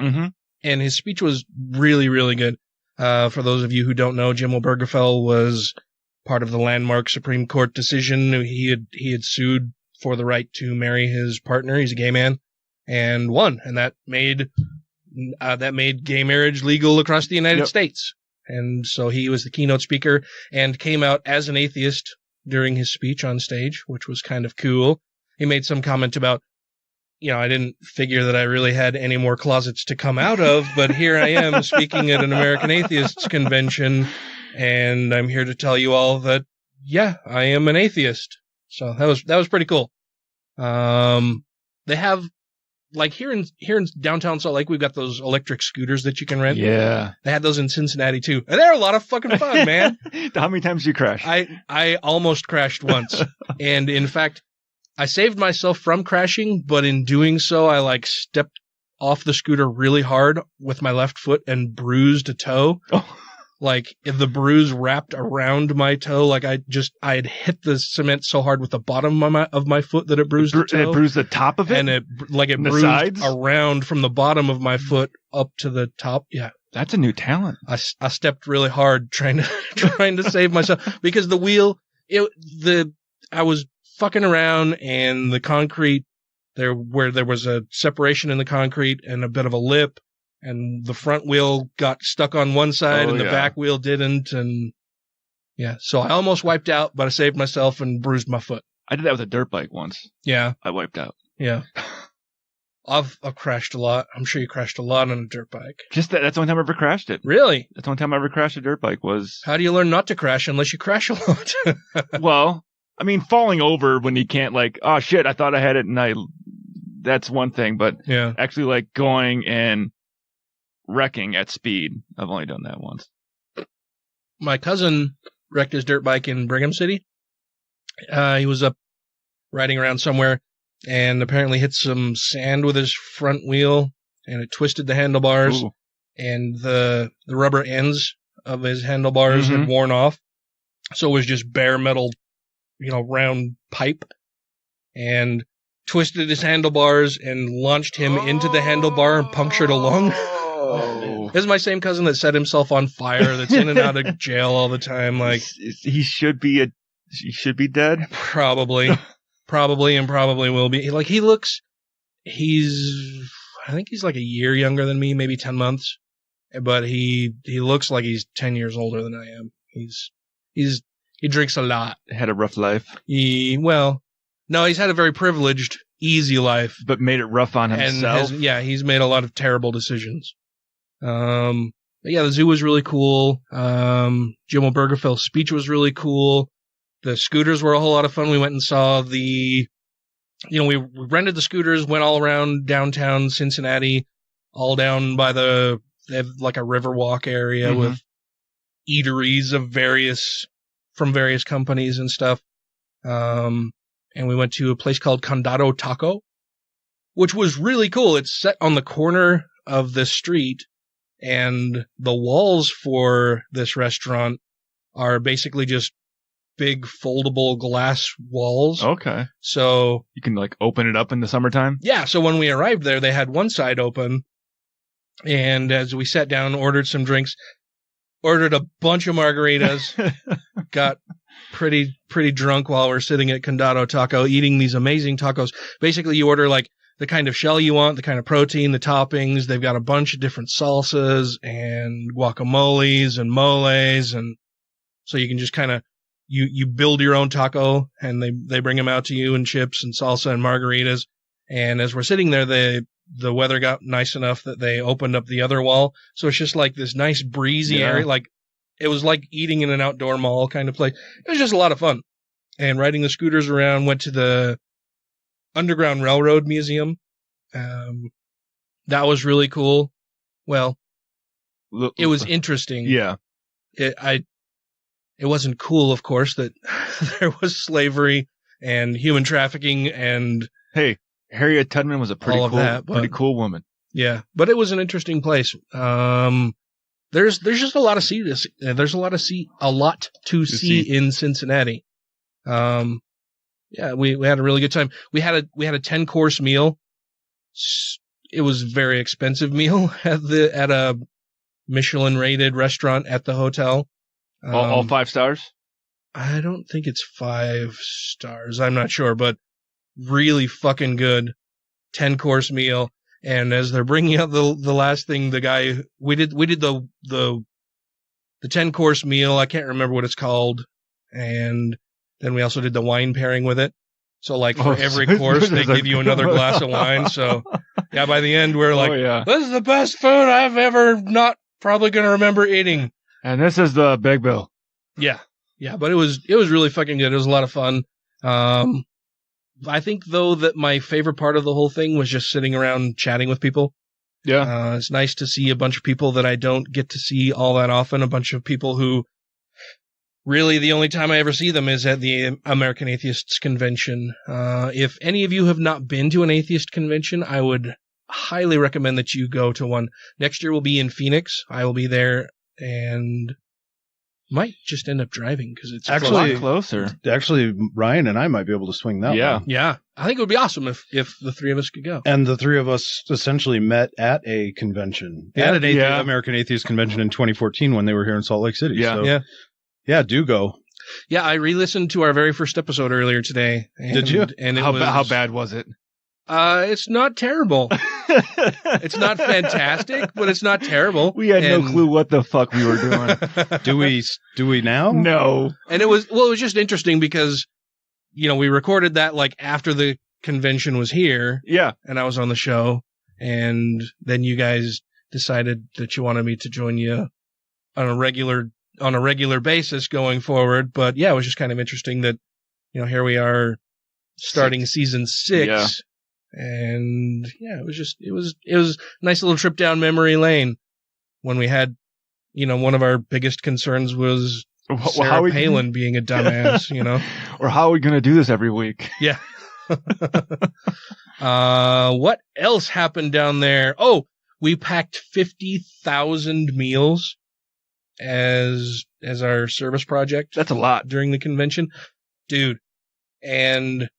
and his speech was really, really good. For those of you who don't know, Jim Obergefell was part of the landmark Supreme Court decision. He had sued for the right to marry his partner. He's a gay man, and won, and that made gay marriage legal across the United States. And so he was the keynote speaker and came out as an atheist during his speech on stage, which was kind of cool. He made some comment about, I didn't figure that I really had any more closets to come out of, but here I am speaking at an American Atheists Convention, and I'm here to tell you all that, I am an atheist. So that was pretty cool. They have, like here in downtown Salt Lake, we've got those electric scooters that you can rent. Yeah. They had those in Cincinnati too. And they're a lot of fucking fun, man. How many times did you crash? I almost crashed once. And in fact, I saved myself from crashing, but in doing so, I stepped off the scooter really hard with my left foot and bruised a toe. Oh. The bruise wrapped around my toe. I had hit the cement so hard with the bottom of my foot that it bruised the toe. It bruised the top of it? And it bruised sides? Around from the bottom of my foot up to the top. Yeah. That's a new talent. I stepped really hard trying to save myself because the wheel, I was fucking around and the concrete where there was a separation in the concrete and a bit of a lip. And the front wheel got stuck on one side and the back wheel didn't. And so I almost wiped out, but I saved myself and bruised my foot. I did that with a dirt bike once. Yeah. I wiped out. Yeah. I've crashed a lot. I'm sure you crashed a lot on a dirt bike. That's the only time I ever crashed it. Really? That's the only time I ever crashed a dirt bike was. How do you learn not to crash unless you crash a lot? Well, I mean, falling over when you can't oh shit, I thought I had it and that's one thing, but actually going and wrecking at speed. I've only done that once. My cousin wrecked his dirt bike in Brigham City. He was up riding around somewhere and apparently hit some sand with his front wheel and it twisted the handlebars. Ooh. And the rubber ends of his handlebars had worn off. So it was just bare metal, round pipe, and twisted his handlebars and launched him into the handlebar and punctured a lung. This is my same cousin that set himself on fire, that's in and out of jail all the time. He should be dead. Probably and probably will be. I think he's like a year younger than me, maybe 10 months, but he looks like he's 10 years older than I am. He drinks a lot. Had a rough life. No, he's had a very privileged, easy life, but made it rough on himself. And he's made a lot of terrible decisions. But the zoo was really cool. Jim Obergefell's speech was really cool. The scooters were a whole lot of fun. We went and saw we rented the scooters, went all around downtown Cincinnati, all down by they have a river walk area with eateries from various companies and stuff. And we went to a place called Condado Taco, which was really cool. It's set on the corner of the street, and the walls for this restaurant are basically just big foldable glass walls. Okay. So you can like open it up in the summertime? Yeah. So when we arrived there, they had one side open. And as we sat down, ordered some drinks, ordered a bunch of margaritas, got pretty drunk while we're sitting at Condado Taco eating these amazing tacos. Basically, you order like the kind of shell you want, the kind of protein, the toppings. They've got a bunch of different salsas and guacamoles and moles. And so you can just kind of, you build your own taco and they bring them out to you in chips and salsa and margaritas. And as we're sitting there, the weather got nice enough that they opened up the other wall. So it's just like this nice breezy area. Like it was like eating in an outdoor mall kind of place. It was just a lot of fun. And riding the scooters around, went to the Underground Railroad Museum. That was really cool. Well, it was interesting. Yeah. It wasn't cool, of course, that there was slavery and human trafficking and hey, Harriet Tubman was a pretty cool woman. Yeah, but it was an interesting place. There's just a lot to see. There's a lot to see in Cincinnati. Yeah, we had a really good time. We had a 10-course meal. It was a very expensive meal at a Michelin rated restaurant at the hotel. All 5 stars? I don't think it's 5 stars. I'm not sure, but really fucking good 10-course meal. And as they're bringing out the last thing, the guy, we did the 10-course meal. I can't remember what it's called. And then we also did the wine pairing with it. So like for every course, they give you another glass of wine. So yeah, by the end, we're like, this is the best food I've ever not probably going to remember eating. And this is the big bill. Yeah. Yeah. But it was really fucking good. It was a lot of fun. I think though that my favorite part of the whole thing was just sitting around chatting with people. Yeah. It's nice to see a bunch of people that I don't get to see all that often. A bunch of people who really the only time I ever see them is at the American Atheists Convention. If any of you have not been to an atheist convention, I would highly recommend that you go to one. Next year will be in Phoenix. I will be there and might just end up driving because it's actually closer. Actually, Ryan and I might be able to swing that one. Yeah. I think it would be awesome if the three of us could go. And the three of us essentially met at a convention, at an American Atheist Convention in 2014 when they were here in Salt Lake City. Yeah. So, yeah, do go. Yeah, I re-listened to our very first episode earlier today. Did you? And how bad was it? It's not terrible. It's not fantastic, but it's not terrible. We had no clue what the fuck we were doing. Do we now? No. And it was just interesting because, we recorded that like after the convention was here. Yeah. And I was on the show. And then you guys decided that you wanted me to join you on a regular basis going forward. But yeah, it was just kind of interesting that, here we are starting season 6. Yeah. And yeah, it was a nice little trip down memory lane when we had, one of our biggest concerns was Sarah Palin being a dumbass, Or how are we going to do this every week? Yeah. What else happened down there? Oh, we packed 50,000 meals as our service project. That's a lot during the convention, dude. And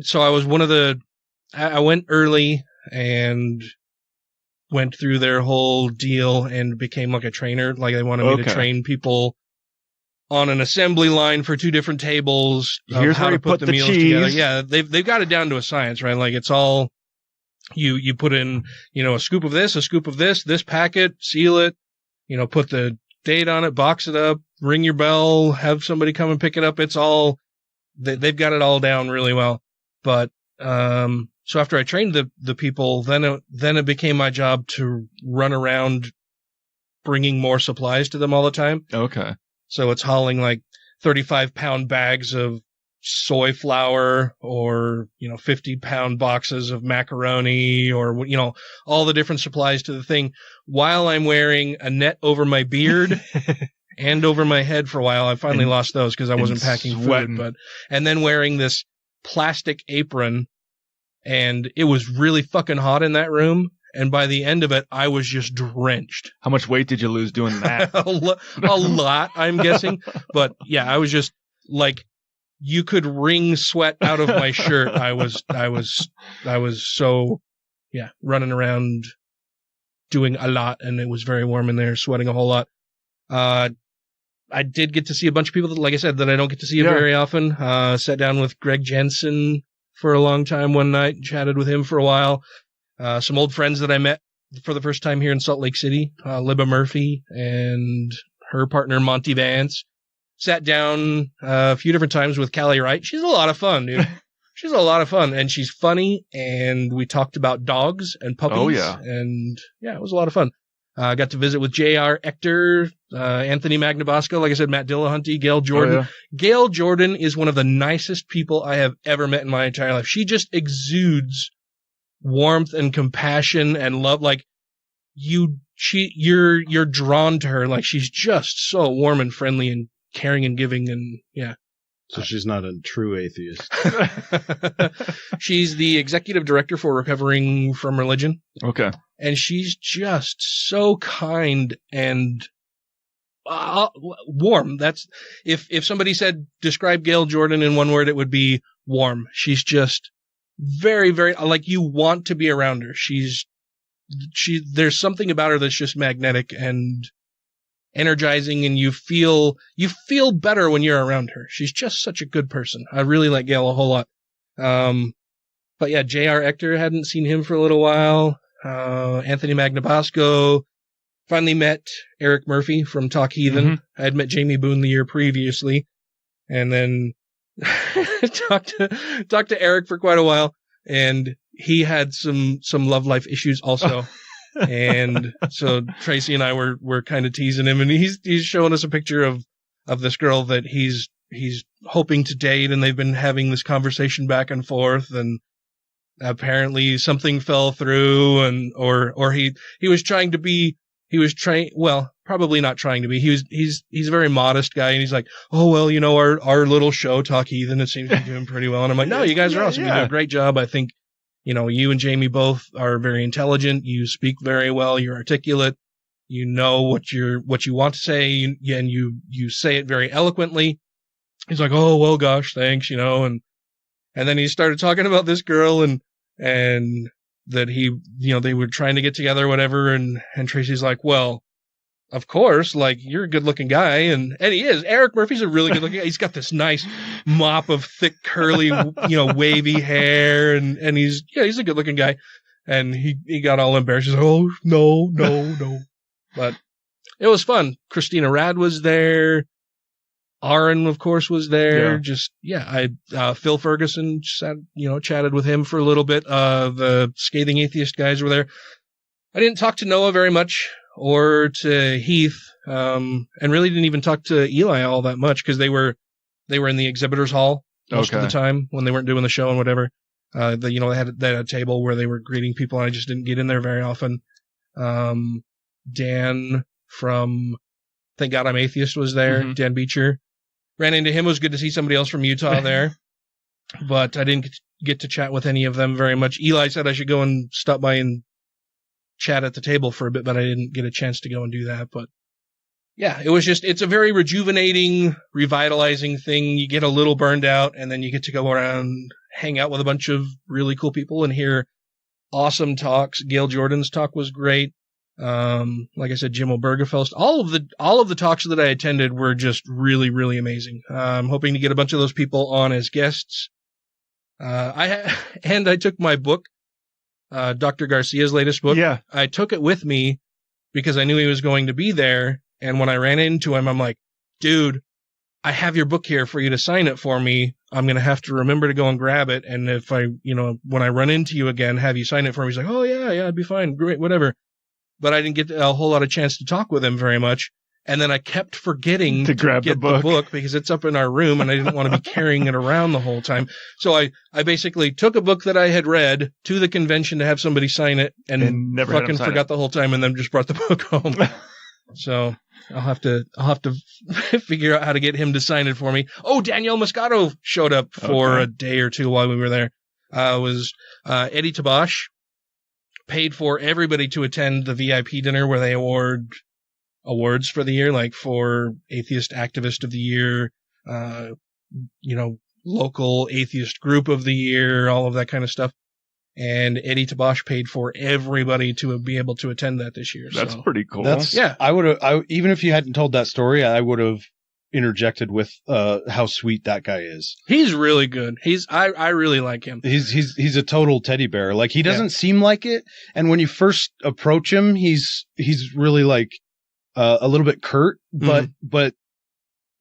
so I went early and went through their whole deal and became like a trainer. Like they wanted me to train people on an assembly line for 2 different tables. Here's how to put the meals cheese together. Yeah, they've got it down to a science, right? Like it's all you put in, a scoop of this packet, seal it, put the date on it, box it up, ring your bell, have somebody come and pick it up. It's all they've got it all down really well. But so after I trained the people, then it became my job to run around bringing more supplies to them all the time. Okay. So it's hauling like 35-pound bags of soy flour or, 50-pound boxes of macaroni or, all the different supplies to the thing while I'm wearing a net over my beard and over my head for a while. I finally lost those because I wasn't packing food, and then wearing this plastic apron. And it was really fucking hot in that room. And by the end of it, I was just drenched. How much weight did you lose doing that? a lot, I'm guessing. But yeah, I was just like you could wring sweat out of my shirt. I was so, running around doing a lot, and it was very warm in there, sweating a whole lot. I did get to see a bunch of people that, like I said, that I don't get to see very often. Sat down with Greg Jensen for a long time one night, chatted with him for a while. Some old friends that I met for the first time here in Salt Lake City, Libba Murphy and her partner Monty Vance. Sat down a few different times with Callie Wright. She's a lot of fun, dude. She's a lot of fun, and she's funny, and we talked about dogs and puppies. Oh, yeah. And, it was a lot of fun. I got to visit with J.R. Ector, Anthony Magnabosco, like I said, Matt Dillahunty, Gail Jordan. Oh, yeah. Gail Jordan is one of the nicest people I have ever met in my entire life. She just exudes warmth and compassion and love. Like, you're drawn to her. Like, she's just so warm and friendly and caring and giving, and So she's not a true atheist. She's the executive director for Recovering from Religion. Okay. And she's just so kind and warm. That's if somebody said describe Gail Jordan in one word, it would be warm. She's just very, very, like, you want to be around her. There's something about her that's just magnetic and energizing, and you feel better when you're around her. She's just such a good person. I really like Gail a whole lot. But yeah, J.R. Ector, hadn't seen him for a little while. Anthony Magnabosco. Finally met Eric Murphy from Talk Heathen. Mm-hmm. I had met Jamie Boone the year previously, and then talked to Eric for quite a while, and he had some love life issues also. And so Tracy and I were kind of teasing him, and he's showing us a picture of this girl that he's hoping to date, and they've been having this conversation back and forth, and apparently something fell through, and or he was trying to be, probably not trying to be. He's a very modest guy, and he's like, oh well, our little show Talk Heathen, it seems to be doing pretty well. And I'm like, no, you guys are awesome. You do a great job. I think you and Jamie both are very intelligent. You speak very well. You're articulate. You know what you want to say, and you say it very eloquently. He's like, oh well, gosh, thanks, and then he started talking about this girl and that they were trying to get together or whatever, and Tracy's like, well, of course, like, you're a good looking guy, and he is. Eric Murphy's a really good looking guy. He's got this nice mop of thick, curly, wavy hair, and he's a good looking guy. And he got all embarrassed. He's like, oh, no. But it was fun. Christina Rad was there. Aaron, of course, was there. Phil Ferguson sat, chatted with him for a little bit. The Scathing Atheist guys were there. I didn't talk to Noah very much, or to Heath, and really didn't even talk to Eli all that much, because they were in the exhibitors hall most of the time when they weren't doing the show and whatever. They had a table where they were greeting people, and I just didn't get in there very often. Dan from Thank God I'm Atheist was there. Mm-hmm. Dan Beecher. Ran into him. It was good to see somebody else from Utah there, but I didn't get to chat with any of them very much. Eli said I should go and stop by and chat at the table for a bit, but I didn't get a chance to go and do that. But yeah, it's a very rejuvenating, revitalizing thing. You get a little burned out, and then you get to go around, hang out with a bunch of really cool people and hear awesome talks. Gail Jordan's talk was great. Like I said, Jim Obergefell's, all of the talks that I attended were just really, really amazing. I'm hoping to get a bunch of those people on as guests. I took my book, Dr. Garcia's latest book. Yeah. I took it with me because I knew he was going to be there. And when I ran into him, I'm like, dude, I have your book here for you to sign it for me. I'm going to have to remember to go and grab it. And if when I run into you again, have you sign it for me. He's like, oh yeah, it'd be fine. Great. Whatever. But I didn't get a whole lot of chance to talk with him very much. And then I kept forgetting to grab the book because it's up in our room, and I didn't want to be carrying it around the whole time. So I basically took a book that I had read to the convention to have somebody sign it, and never fucking forgot the whole time, and then just brought the book home. So I'll have to figure out how to get him to sign it for me. Oh, Danielle Moscato showed up for a day or two while we were there. Was Eddie Tabash paid for everybody to attend the VIP dinner where they award awards for the year, like for Atheist Activist of the Year, local atheist group of the year, all of that kind of stuff. And Eddie Tabash paid for everybody to be able to attend that this year. That's pretty cool. I even if you hadn't told that story, I would have interjected with how sweet that guy is. He's really good. I really like him. He's a total teddy bear. Like, he doesn't seem like it, and when you first approach him, he's really like a little bit curt, but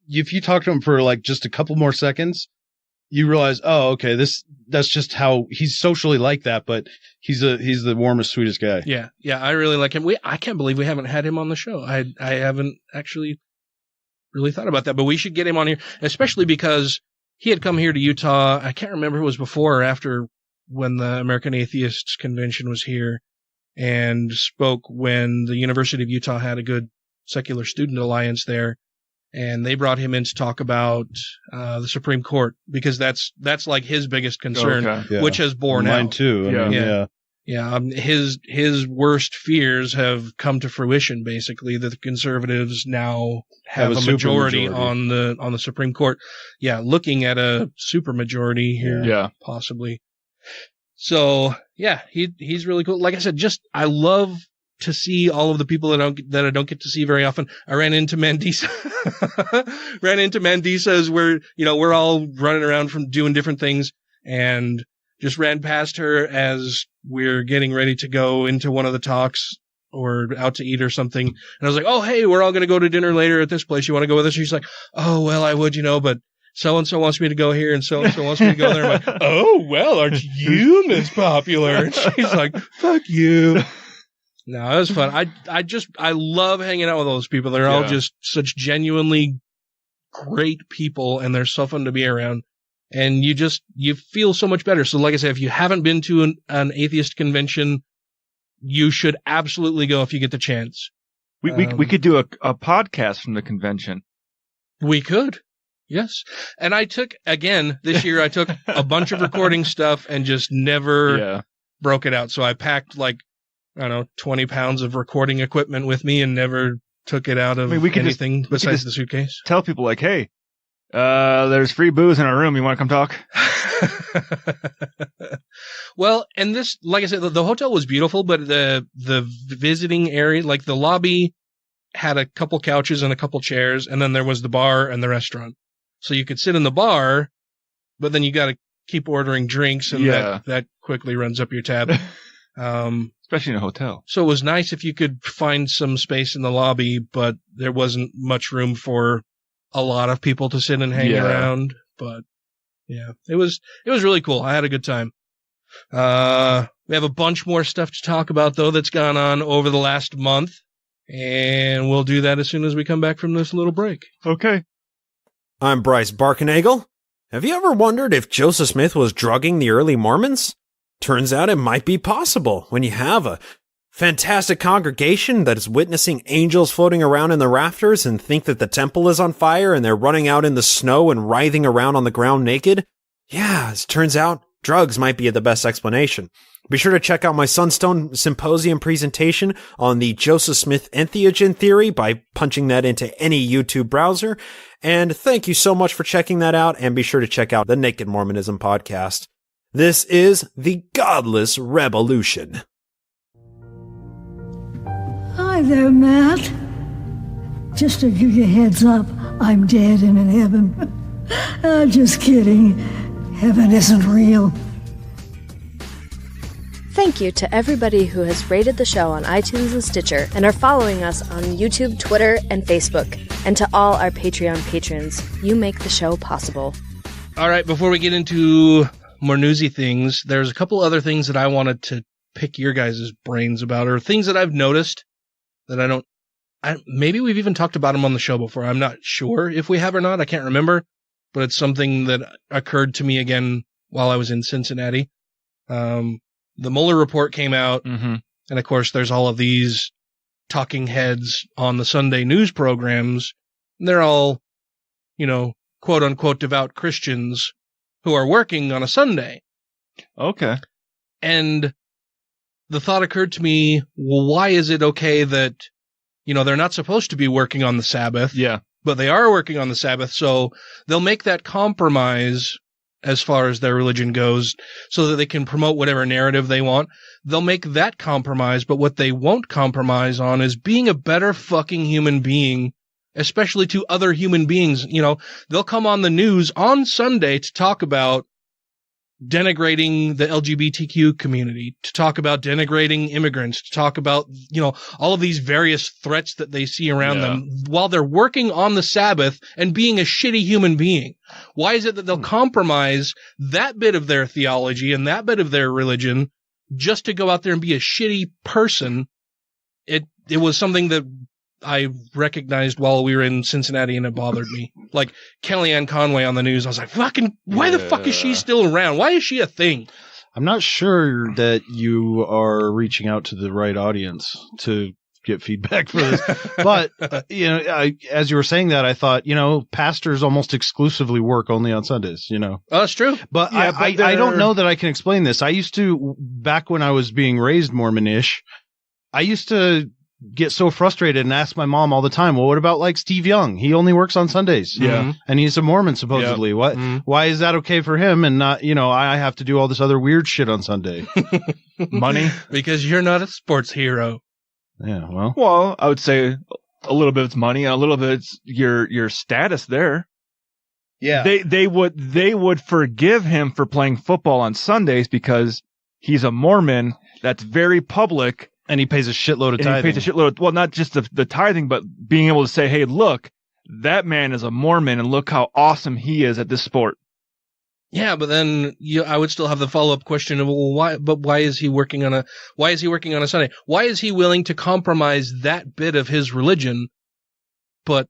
if you talk to him for like just a couple more seconds, you realize, oh, okay, that's just how he's socially like that, but he's the warmest, sweetest guy. Yeah, I really like him. I can't believe we haven't had him on the show. I haven't actually really thought about that, but we should get him on here, especially because he had come here to Utah. I can't remember if it was before or after when the American Atheists Convention was here, and spoke when the University of Utah had a good secular student alliance there. And they brought him in to talk about the Supreme Court, because that's like his biggest concern, which has borne out. Mine too. His worst fears have come to fruition. Basically, that the conservatives now have a majority on the Supreme Court. Yeah, looking at a supermajority here, possibly. So yeah, he's really cool. Like I said, I love to see all of the people that I don't get to see very often. I ran into Mandisa. As we're all running around from doing different things, and just ran past her as we're getting ready to go into one of the talks or out to eat or something. And I was like, oh, hey, we're all going to go to dinner later at this place. You want to go with us? And she's like, oh, well, I would, but so-and-so wants me to go here and so-and-so wants me to go there. I'm like, oh, well, aren't you Miss Popular? And she's like, fuck you. No, it was fun. I love hanging out with all those people. They're all just such genuinely great people, and they're so fun to be around. And you feel so much better. So like I said, if you haven't been to an atheist convention, you should absolutely go if you get the chance. We could do a podcast from the convention. We could. Yes. And this year I took a bunch of recording stuff and just never broke it out. So I packed 20 pounds of recording equipment with me and never took it out of anything besides the suitcase. Tell people hey, there's free booze in our room. You want to come talk? Well, and this, like I said, the hotel was beautiful, but the visiting area, like the lobby, had a couple couches and a couple chairs, and then there was the bar and the restaurant. So you could sit in the bar, but then you got to keep ordering drinks, and that quickly runs up your tab. Especially in a hotel. So it was nice if you could find some space in the lobby, but there wasn't much room for a lot of people to sit and hang around. But yeah, it was really cool. I had a good time. We have a bunch more stuff to talk about, though, that's gone on over the last month, and we'll do that as soon as we come back from this little break. Okay. I'm Bryce Barkenagel. Have you ever wondered if Joseph Smith was drugging the early Mormons? Turns out it might be possible when you have a fantastic congregation that is witnessing angels floating around in the rafters and think that the temple is on fire and they're running out in the snow and writhing around on the ground naked. Yeah, as it turns out, drugs might be the best explanation. Be sure to check out my Sunstone Symposium presentation on the Joseph Smith entheogen theory by punching that into any YouTube browser. And thank you so much for checking that out, and be sure to check out the Naked Mormonism podcast. This is the Godless Rebelution. Hi there, Matt. Just to give you a heads up, I'm dead and in heaven. Just kidding. Heaven isn't real. Thank you to everybody who has rated the show on iTunes and Stitcher and are following us on YouTube, Twitter, and Facebook. And to all our Patreon patrons, you make the show possible. All right, before we get into more newsy things, there's a couple other things that I wanted to pick your guys' brains about, or things that I've noticed that maybe we've even talked about them on the show before. I'm not sure if we have or not. I can't remember, but it's something that occurred to me again while I was in Cincinnati. The Mueller report came out, and of course there's all of these talking heads on the Sunday news programs. They're all, quote unquote devout Christians who are working on a Sunday. Okay. And the thought occurred to me, well, why is it okay that, they're not supposed to be working on the Sabbath? Yeah. but they are working on the Sabbath, so they'll make that compromise as far as their religion goes so that they can promote whatever narrative they want. They'll make that compromise, but what they won't compromise on is being a better fucking human being, especially to other human beings. You know, they'll come on the news on Sunday to talk about denigrating the LGBTQ community, to talk about denigrating immigrants, to talk about, you know, all of these various threats that they see around them while they're working on the Sabbath and being a shitty human being. Why is it that they'll compromise that bit of their theology and that bit of their religion just to go out there and be a shitty person? It was something that I recognized while we were in Cincinnati, and it bothered me. Like Kellyanne Conway on the news, I was like, fucking, why the fuck is she still around? Why is she a thing? I'm not sure that you are reaching out to the right audience to get feedback for this. But, you know, as you were saying that, I thought, you know, pastors almost exclusively work only on Sundays, you know. Oh, that's true. But, yeah, I don't know that I can explain this. I used to, back when I was being raised Mormonish, I used to get so frustrated and ask my mom all the time, well, what about like Steve Young? He only works on Sundays. Yeah. And he's a Mormon, supposedly. Yeah. What? Why is that okay for him and not, you know, I have to do all this other weird shit on Sunday? Money? Because you're not a sports hero. Yeah, well. Well, I would say a little bit it's money, a little bit it's your status there. Yeah. They would forgive him for playing football on Sundays because he's a Mormon that's very public. And he pays a shitload of tithing. He pays a shitload. Well, not just the tithing, but being able to say, hey, look, that man is a Mormon and look how awesome he is at this sport. Yeah, but then I would still have the follow-up question of, well, why is he working on a Sunday? Why is he willing to compromise that bit of his religion, but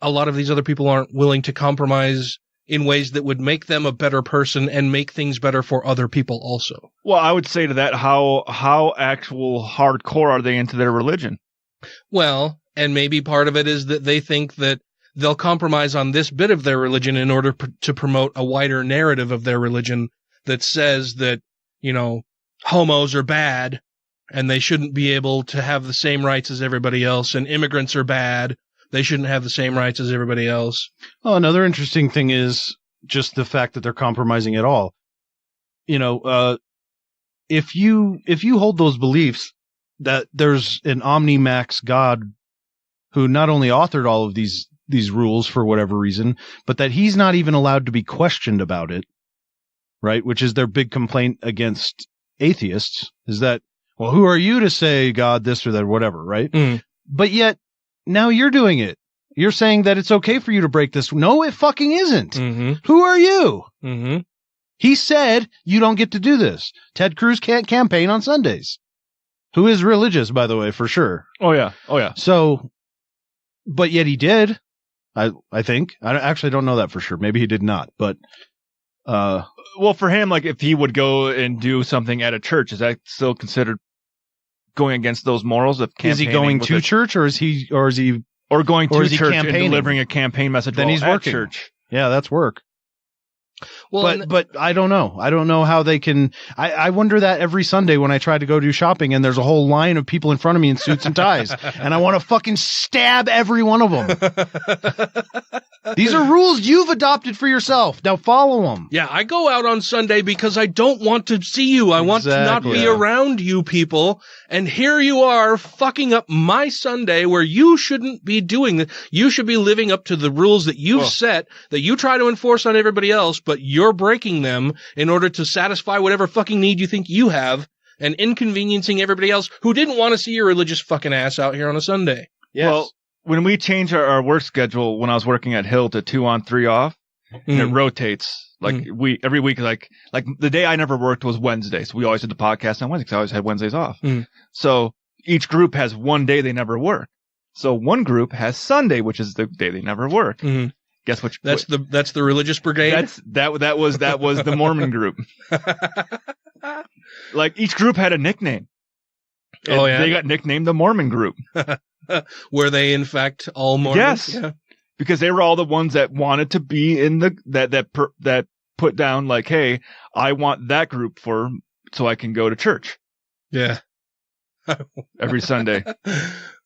a lot of these other people aren't willing to compromise in ways that would make them a better person and make things better for other people also? Well, I would say to that, how actual hardcore are they into their religion? Well, and maybe part of it is that they think that they'll compromise on this bit of their religion in order to promote a wider narrative of their religion that says that, you know, homos are bad and they shouldn't be able to have the same rights as everybody else, and immigrants are bad. They shouldn't have the same rights as everybody else. Oh, another interesting thing is just the fact that they're compromising at all. You know, if you hold those beliefs that there's an omnimax God who not only authored all of these rules for whatever reason, but that he's not even allowed to be questioned about it, right? Which is their big complaint against atheists, is that, well, who are you to say God this or that or whatever, right? But yet, now you're doing it. You're saying that it's okay for you to break this. No, it fucking isn't. Who are you? He said you don't get to do this. Ted Cruz can't campaign on Sundays. Who is religious, by the way, for sure. Oh, yeah. Oh, yeah. So, but yet he did, I think. I actually don't know that for sure. Maybe he did not, but... well, for him, like, if he would go and do something at a church, is that still considered going against those morals of campaigning? Is he going to church, or is he going to church and delivering a campaign message? Then he's working. Church. Yeah, that's work. Well, but I don't know. I don't know how they can. I wonder that every Sunday when I try to go do shopping and there's a whole line of people in front of me in suits and ties, and I want to fucking stab every one of them. These are rules you've adopted for yourself. Now follow them. Yeah, I go out on Sunday because I don't want to see you. I want to not be around you people. And here you are fucking up my Sunday where you shouldn't be doing that. You should be living up to the rules that you've set, that you try to enforce on everybody else, but you're breaking them in order to satisfy whatever fucking need you think you have, and inconveniencing everybody else who didn't want to see your religious fucking ass out here on a Sunday. Yes. Well, when we change our work schedule, when I was working at Hill to 2 on 3 off, and it rotates every week, like the day I never worked was Wednesday. So we always did the podcast on Wednesday because I always had Wednesdays off. So each group has one day they never work. So one group has Sunday, which is the day they never work. Guess which? That's the religious brigade. That was the Mormon group. Like each group had a nickname. Oh yeah, they got nicknamed the Mormon group. Were they in fact all Mormons? Yes, yeah. Because they were all the ones that wanted to be in that put down like, hey, I want that group so I can go to church. Yeah, every Sunday.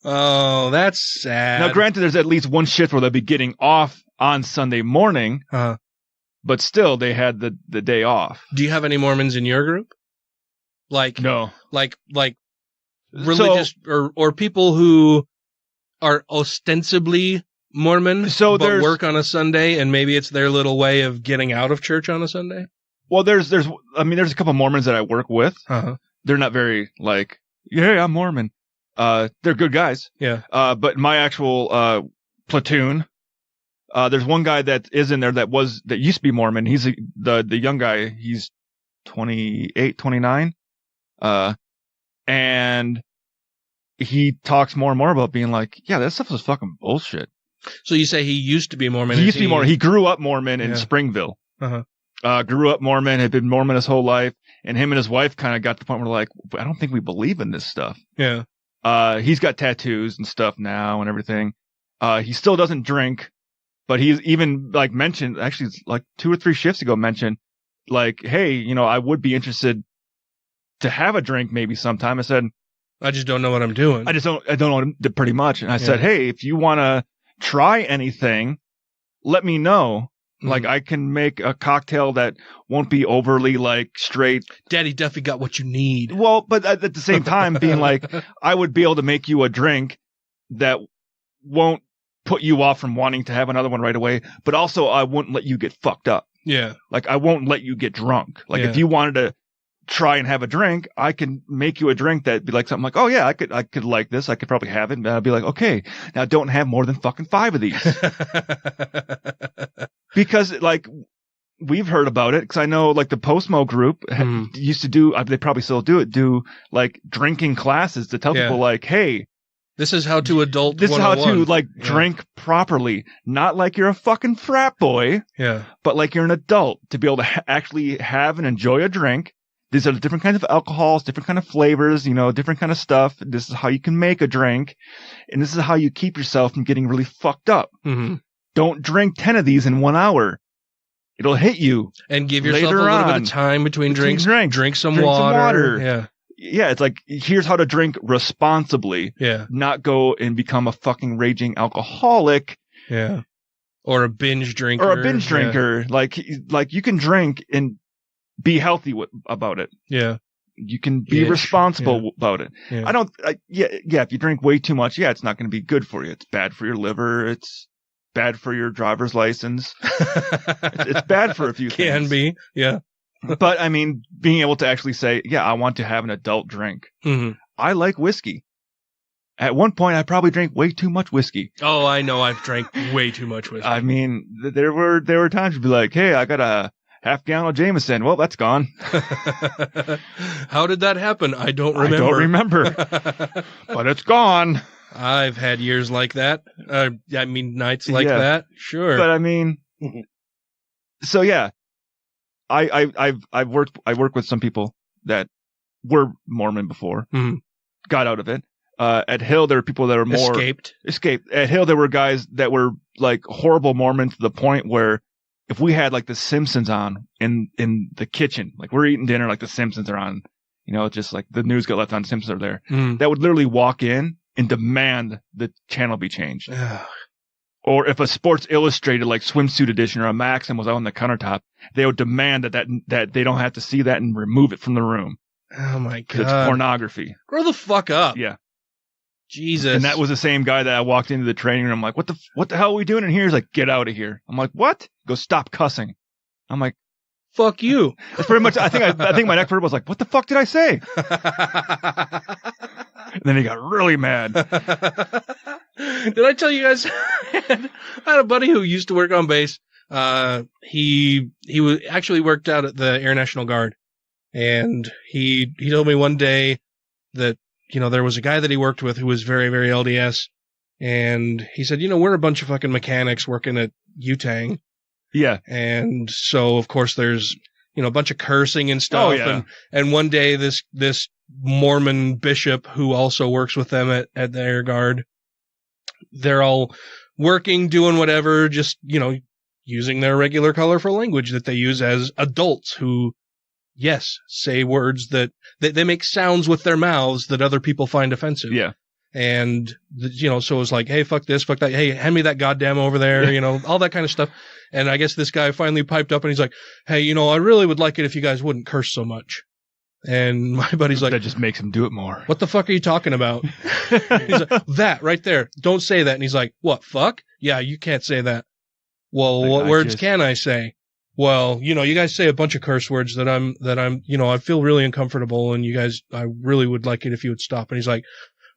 Oh, that's sad. Now, granted, there's at least one shift where they'll be getting off on Sunday morning, but still, they had the day off. Do you have any Mormons in your group? No. Like religious or people who are ostensibly Mormon, but work on a Sunday, and maybe it's their little way of getting out of church on a Sunday? Well, there's a couple Mormons that I work with. They're not very yeah, I'm Mormon. They're good guys. Yeah. But my actual platoon, there's one guy that is in there that used to be Mormon. He's the young guy. He's 28, 29. And he talks more and more about being like, yeah, that stuff is fucking bullshit. So you say he used to be Mormon? He used to be Mormon. He grew up Mormon in Springville. Grew up Mormon, had been Mormon his whole life, and him and his wife kind of got to the point where like, I don't think we believe in this stuff. Yeah. He's got tattoos and stuff now and everything. He still doesn't drink, but he's even like mentioned, actually like 2 or 3 shifts ago mentioned, like, hey, I would be interested to have a drink maybe sometime. I said, I just don't know what I'm doing. I don't know pretty much. And I said, hey, if you want to try anything, let me know. Like, I can make a cocktail that won't be overly, like, straight. Daddy Duffy got what you need. Well, but at the same time, being like, I would be able to make you a drink that won't put you off from wanting to have another one right away, but also I wouldn't let you get fucked up. Yeah. Like, I won't let you get drunk. Like, if you wanted to try and have a drink, I can make you a drink that'd be like something like, oh yeah, I could like this. I could probably have it. And I'd be like, okay, now don't have more than fucking 5 of these. Because like we've heard about it, because I know like the Postmo group used to do, they probably still do like drinking classes to tell people like, hey, this is how to adult. This is how to like drink properly, not like you're a fucking frat boy, but like you're an adult to be able to actually have and enjoy a drink. These are different kinds of alcohols, different kind of flavors, different kind of stuff. This is how you can make a drink, and this is how you keep yourself from getting really fucked up. Don't drink 10 of these in 1 hour. It'll hit you. And give yourself a little bit of time between drinks. Drink some water. Yeah. Yeah, it's like, here's how to drink responsibly. Yeah. Not go and become a fucking raging alcoholic. Yeah. Or a binge drinker. Like you can drink and be healthy about it. Yeah. You can be responsible about it. Yeah. If you drink way too much, it's not going to be good for you. It's bad for your liver. It's bad for your driver's license. it's bad for a few things. Can be. Yeah. But I mean, being able to actually say, I want to have an adult drink. I like whiskey. At one point, I probably drank way too much whiskey. Oh, I know. I've drank way too much whiskey. I mean, there were times you'd be like, hey, I got a half gallon of Jameson. Well, that's gone. How did that happen? I don't remember. But it's gone. I've had years like that. Nights like that. Sure. But I mean, so yeah, I worked with some people that were Mormon before, got out of it. At Hill, there were people that were more escaped. At Hill, there were guys that were like horrible Mormon to the point where if we had like the Simpsons on in the kitchen, like we're eating dinner, like the Simpsons are on, just like the news got left on, Simpsons are there, that would literally walk in and demand the channel be changed. Or if a Sports Illustrated like swimsuit edition or a Maxim was out on the countertop, they would demand that they don't have to see that and remove it from the room. Oh my God. Because it's pornography. Grow the fuck up. Yeah. Jesus. And that was the same guy that I walked into the training room. I'm like, what the hell are we doing in here? He's like, get out of here. I'm like, what? Go stop cussing. I'm like, fuck you. That's pretty much, I think my next word was like, what the fuck did I say? And then he got really mad. Did I tell you guys? I had a buddy who used to work on base. He actually worked out at the Air National Guard. And he told me one day that, there was a guy that he worked with who was very, very LDS. And he said, we're a bunch of fucking mechanics working at Utang. Yeah. And so, of course, there's, a bunch of cursing and stuff. Oh, yeah. And one day this Mormon bishop who also works with them at the Air Guard, they're all working, doing whatever, just, using their regular colorful language that they use as adults who, yes, say words that they make sounds with their mouths that other people find offensive. Yeah. And, so it was like, hey, fuck this, fuck that. Hey, hand me that goddamn over there, all that kind of stuff. And I guess this guy finally piped up and he's like, hey, I really would like it if you guys wouldn't curse so much. And my buddy's like, that just makes him do it more. What the fuck are you talking about? He's like, that right there. Don't say that. And he's like, what, fuck? Yeah, you can't say that. Well, what words can I say? Well, you guys say a bunch of curse words that I'm, I feel really uncomfortable, and you guys, I really would like it if you would stop. And he's like,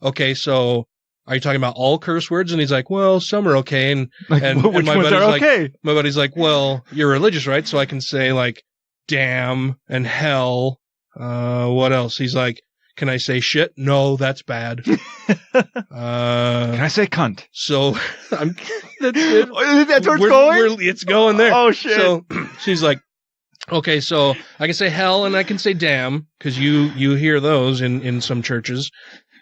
okay, so are you talking about all curse words? And he's like, well, some are okay. And which my ones buddy's are like, okay? My buddy's like, well, you're religious, right? So I can say like, damn and hell. What else? He's like, can I say shit? No, that's bad. Can I say cunt? So that's it. That's where it's going? It's going there. Oh, shit. So she's like, okay, so I can say hell and I can say damn, because you hear those in some churches.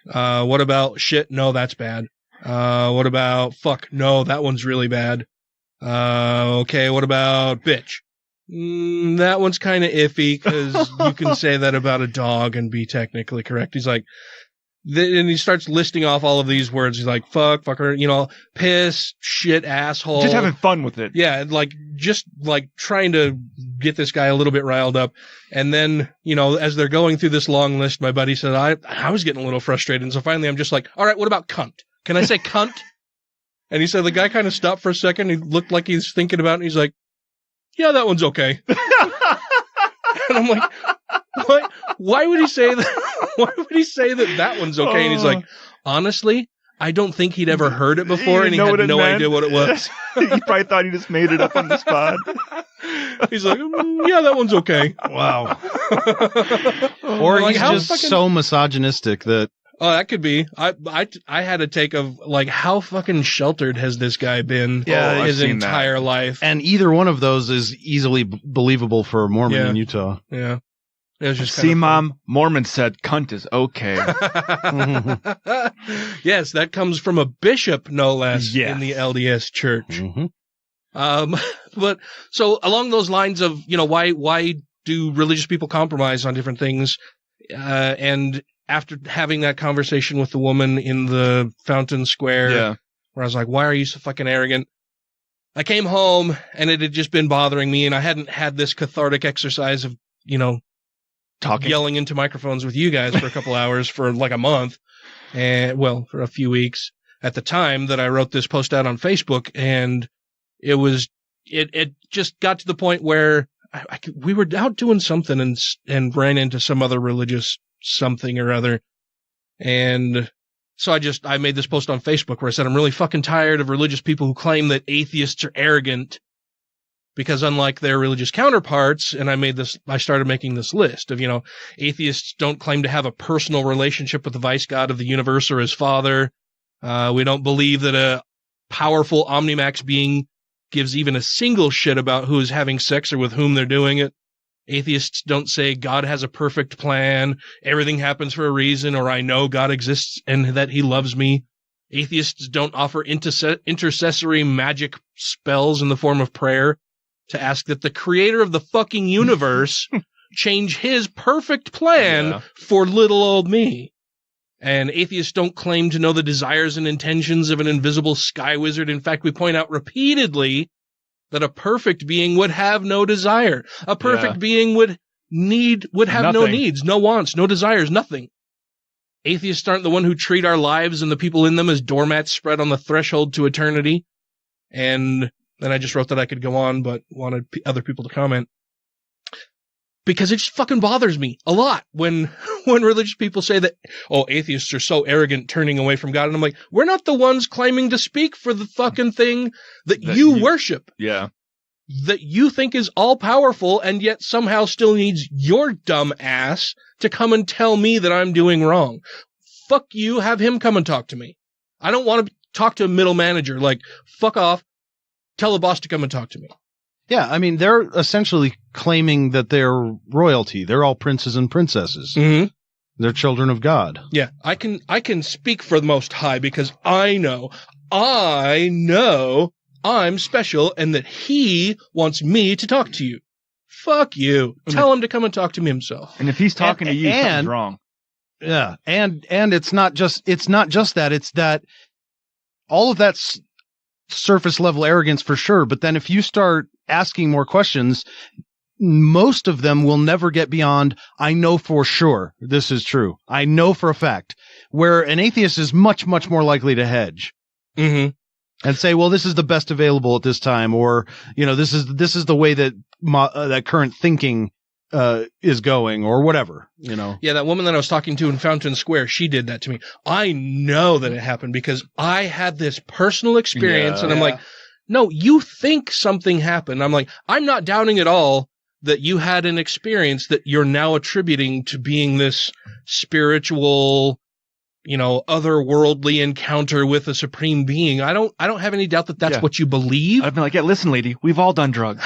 What about shit? No, that's bad. What about fuck? No, that one's really bad. Okay, what about bitch? That one's kind of iffy, because you can say that about a dog and be technically correct. He's like, and he starts listing off all of these words. He's like, fuck, fucker, piss, shit, asshole. Just having fun with it. Yeah, just trying to get this guy a little bit riled up. And then, as they're going through this long list, my buddy said, I was getting a little frustrated. And so finally I'm just like, all right, what about cunt? Can I say cunt? And he said the guy kind of stopped for a second. He looked like he was thinking about it. And he's like, yeah, that one's okay. And I'm like, what? Why would he say that? Why would he say that one's okay? And he's like, honestly, I don't think he'd ever heard it before, and he had no idea what it was. He probably thought he just made it up on the spot. He's like, yeah, that one's okay. Wow. Or he's just so misogynistic that. Oh, that could be. I had a take of how fucking sheltered has this guy been his entire life? And either one of those is easily believable for a Mormon in Utah. Yeah. It was just see, Mom, Mormon said cunt is okay. Yes, that comes from a bishop, no less, in the LDS church. Mm-hmm. But so along those lines of, why do religious people compromise on different things? And after having that conversation with the woman in the Fountain Square, where I was like, why are you so fucking arrogant? I came home and it had just been bothering me, and I hadn't had this cathartic exercise of, talking, yelling into microphones with you guys for a couple hours for a month, and for a few weeks at the time that I wrote this post out on Facebook. And it just got to the point where we were out doing something and ran into some other religious something or other. And so I made this post on Facebook where I said, I'm really fucking tired of religious people who claim that atheists are arrogant, because unlike their religious counterparts, and I started making this list of, atheists don't claim to have a personal relationship with the vice god of the universe or his father. We don't believe that a powerful omnimax being gives even a single shit about who is having sex or with whom they're doing it. Atheists don't say God has a perfect plan, everything happens for a reason, or I know God exists and that he loves me. Atheists don't offer intercessory magic spells in the form of prayer to ask that the creator of the fucking universe change his perfect plan for little old me. And atheists don't claim to know the desires and intentions of an invisible sky wizard. In fact, we point out repeatedly that a perfect being would have no desire. A perfect being would have no needs, no wants, no desires, nothing. Atheists aren't the one who treat our lives and the people in them as doormats spread on the threshold to eternity. And then I just wrote that I could go on, but wanted other people to comment. Because it just fucking bothers me a lot when religious people say that, atheists are so arrogant turning away from God. And I'm like, we're not the ones claiming to speak for the fucking thing that you worship. Yeah. That you think is all powerful and yet somehow still needs your dumb ass to come and tell me that I'm doing wrong. Fuck you, have him come and talk to me. I don't want to talk to a middle manager. Fuck off. Tell the boss to come and talk to me. Yeah, I mean, they're essentially claiming that they're royalty. They're all princes and princesses. Mm-hmm. They're children of God. Yeah, I can speak for the Most High because I know I'm special and that he wants me to talk to you. Fuck you. Tell him to come and talk to me himself. And if he's talking to you, something's wrong. Yeah. And it's not just that. It's that all of that's surface level arrogance for sure. But then if you start asking more questions, most of them will never get beyond, I know for sure this is true. I know for a fact. Where an atheist is much, much more likely to hedge. Mm-hmm. And say, well, this is the best available at this time, or, you know, this is the way that that current thinking is going, or whatever, you know. Yeah, that woman that I was talking to in Fountain Square, she did that to me. I know that it happened because I had this personal experience, and I'm like, no, you think something happened. I'm like, I'm not doubting at all that you had an experience that you're now attributing to being this spiritual, you know, otherworldly encounter with a supreme being. I don't have any doubt that that's what you believe. I've been like, yeah, listen, lady, we've all done drugs.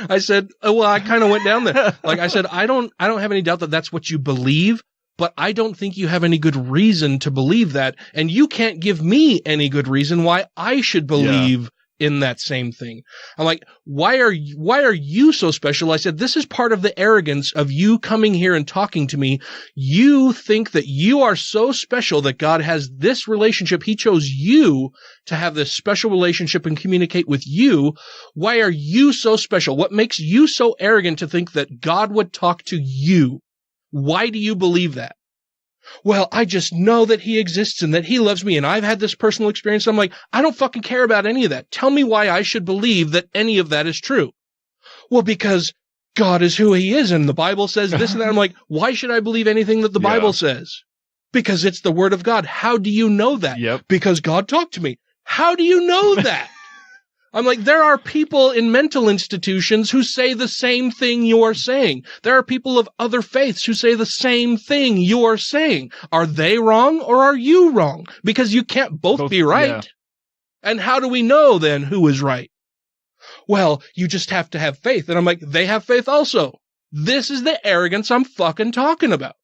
I said, well, I kind of went down there. Like I said, I don't have any doubt that that's what you believe, but I don't think you have any good reason to believe that. And you can't give me any good reason why I should believe in that same thing. I'm like, why are you so special? I said, this is part of the arrogance of you coming here and talking to me. You think that you are so special that God has this relationship. He chose you to have this special relationship and communicate with you. Why are you so special? What makes you so arrogant to think that God would talk to you? Why do you believe that? Well, I just know that he exists and that he loves me and I've had this personal experience. I'm like, I don't fucking care about any of that. Tell me why I should believe that any of that is true. Well, because God is who he is and the Bible says this and that. I'm like, why should I believe anything that the Bible says? Because it's the word of God. How do you know that? Because God talked to me. How do you know that? I'm like, there are people in mental institutions who say the same thing you're saying. There are people of other faiths who say the same thing you're saying. Are they wrong or are you wrong? Because you can't both be right. Yeah. And how do we know then who is right? Well, you just have to have faith. And I'm like, they have faith also. This is the arrogance I'm fucking talking about.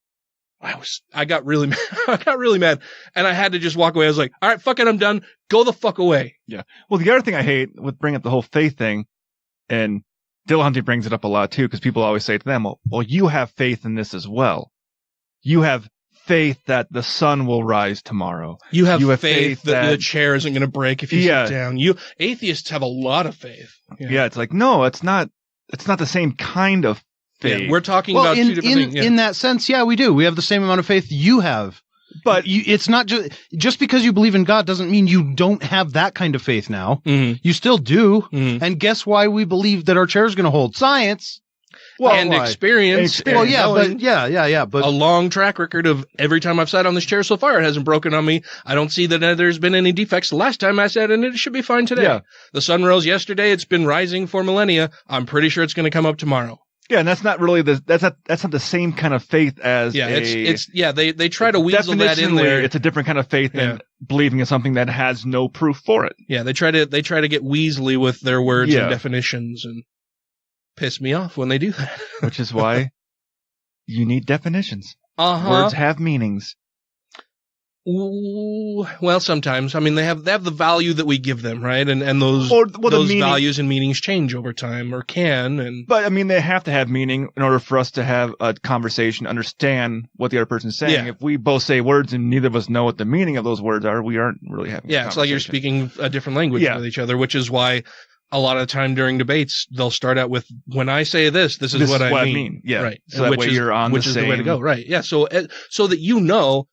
I got really mad. I got really mad and I had to just walk away. I was like, all right, fuck it. I'm done. Go the fuck away. Yeah. Well, the other thing I hate with bringing up the whole faith thing, and Dillahunty brings it up a lot too, because people always say to them, well, you have faith in this as well. You have faith that the sun will rise tomorrow. You have faith that the chair isn't going to break if you sit down. Atheists have a lot of faith. Yeah. It's like, no, it's not the same kind of faith. Yeah, we're talking about two different things. In that sense, yeah, we do. We have the same amount of faith you have. But it's not just because you believe in God doesn't mean you don't have that kind of faith now. Mm-hmm. You still do. Mm-hmm. And guess why we believe that our chair is going to hold? Science. Well, and experience. Well, yeah, but a long track record of every time I've sat on this chair so far, it hasn't broken on me. I don't see that there's been any defects. The last time I sat in it, it should be fine today. Yeah. The sun rose yesterday. It's been rising for millennia. I'm pretty sure it's going to come up tomorrow. Yeah, and that's not really that's not the same kind of faith as they try to weasel that in there. It's a different kind of faith than believing in something that has no proof for it. Yeah, they try to get weaselly with their words and definitions and piss me off when they do that. Which is why you need definitions. Words have meanings. Ooh, well, sometimes. I mean, they have the value that we give them, right? And those values and meanings change over time, or can. But I mean, they have to have meaning in order for us to have a conversation, understand what the other person is saying. Yeah. If we both say words and neither of us know what the meaning of those words are, we aren't really having. Yeah, it's like you're speaking a different language with each other, which is why a lot of the time during debates they'll start out with, "When I say this is what I mean." Yeah, right. So that way you're on the same. Which is the way to go, right? Yeah. So that you know.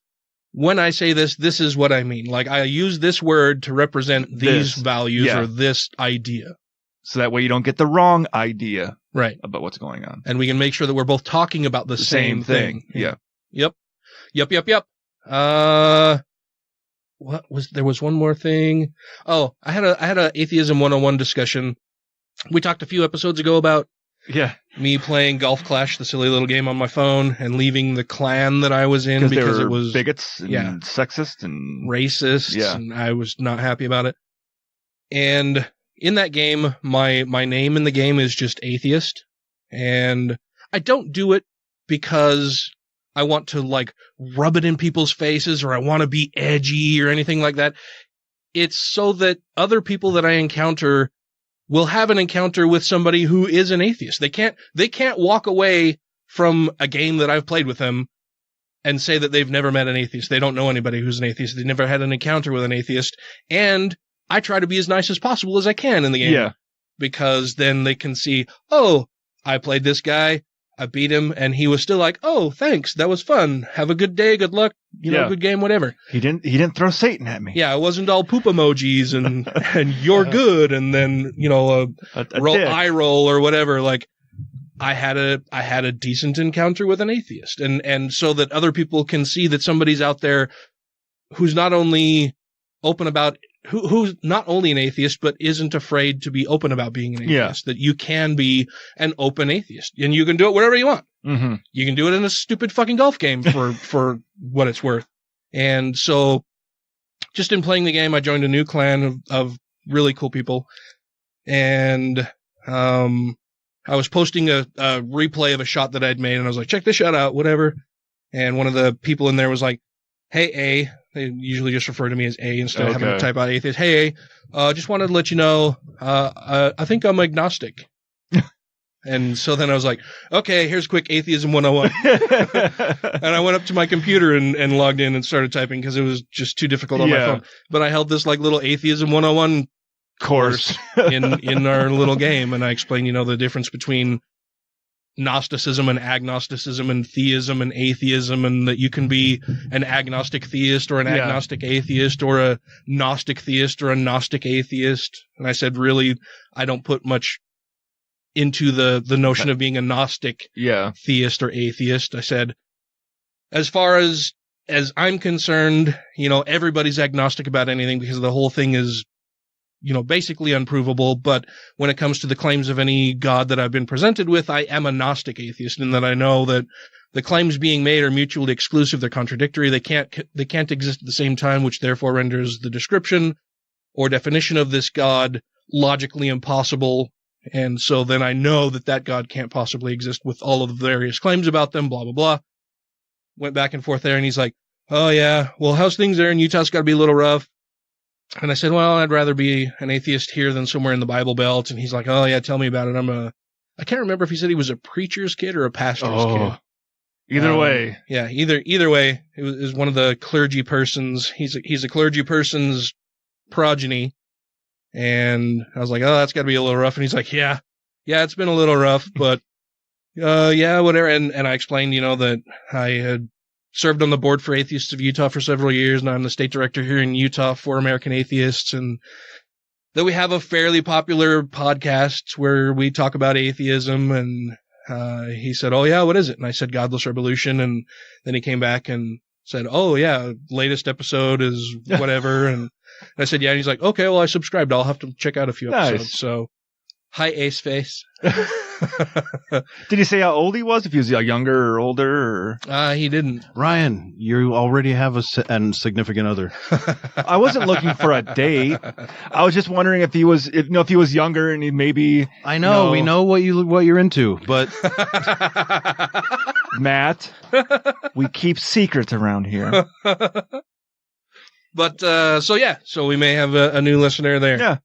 When I say this is what I mean. Like, I use this word to represent these values or this idea. So that way you don't get the wrong idea about what's going on. And we can make sure that we're both talking about the same thing. Yeah. Yep. There was one more thing. Oh, I had a Atheism 101 discussion. We talked a few episodes ago about me playing Golf Clash, the silly little game on my phone, and leaving the clan that I was in because it was bigots and sexist and racist, and I was not happy about it. And in that game, my name in the game is just Atheist, and I don't do it because I want to like rub it in people's faces or I want to be edgy or anything like that. It's so that other people that I encounter will have an encounter with somebody who is an atheist. They can't walk away from a game that I've played with them and say that they've never met an atheist. They don't know anybody who's an atheist. They never had an encounter with an atheist. And I try to be as nice as possible as I can in the game. Yeah. Because then they can see, oh, I played this guy, I beat him, and he was still like, oh, thanks, that was fun. Have a good day, good luck, good game, whatever. He didn't throw Satan at me. Yeah, it wasn't all poop emojis and you're good, and then, eye roll or whatever. Like, I had a decent encounter with an atheist, and so that other people can see that somebody's out there who's not only open about who's not only an atheist but isn't afraid to be open about being an atheist. That you can be an open atheist, and you can do it wherever you want. Mm-hmm. You can do it in a stupid fucking golf game for what it's worth. And so, just in playing the game, I joined a new clan of really cool people, and I was posting a replay of a shot that I'd made, and I was like, check this shot out, whatever. And one of the people in there was like, hey, A. They usually just refer to me as A instead of having to type out atheist. Hey, A, just wanted to let you know, I think I'm agnostic. And so then I was like, okay, here's a quick Atheism 101. And I went up to my computer and logged in and started typing because it was just too difficult on my phone. But I held this like little Atheism 101 course in our little game, and I explained, the difference between Gnosticism and agnosticism and theism and atheism, and that you can be an agnostic theist or an agnostic atheist or a Gnostic theist or a Gnostic atheist. And I said, really, I don't put much into the notion of being a Gnostic theist or atheist. I said, as far as I'm concerned, everybody's agnostic about anything because the whole thing is basically unprovable. But when it comes to the claims of any God that I've been presented with, I am a Gnostic atheist, in that I know that the claims being made are mutually exclusive. They're contradictory. They can't exist at the same time, which therefore renders the description or definition of this God logically impossible. And so then I know that God can't possibly exist with all of the various claims about them, blah, blah, blah. Went back and forth there, and he's like, oh yeah, well, how's things there in Utah? It's got to be a little rough. And I said, well, I'd rather be an atheist here than somewhere in the Bible Belt. And he's like, oh, yeah, tell me about it. I can't remember if he said he was a preacher's kid or a pastor's kid. Either way. Yeah, either way. It was one of the clergy persons. He's a clergy person's progeny. And I was like, oh, that's got to be a little rough. And he's like, yeah, it's been a little rough, but yeah, whatever. And I explained, that I had served on the board for Atheists of Utah for several years, and I'm the state director here in Utah for American Atheists, and that we have a fairly popular podcast where we talk about atheism. And he said, oh yeah, what is it? And I said, Godless Rebelution. And then he came back and said, oh yeah, latest episode is whatever. And I said, yeah. And he's like, okay, well, I subscribed. I'll have to check out a few episodes. So, hi, Ace Face. Did he say how old he was? If he was younger or older? Or? He didn't. Ryan, you already have a significant other. I wasn't looking for a date. I was just wondering if he was, if he was younger and he maybe. I know we know what you're into, but Matt, we keep secrets around here. But so we may have a new listener there. Yeah.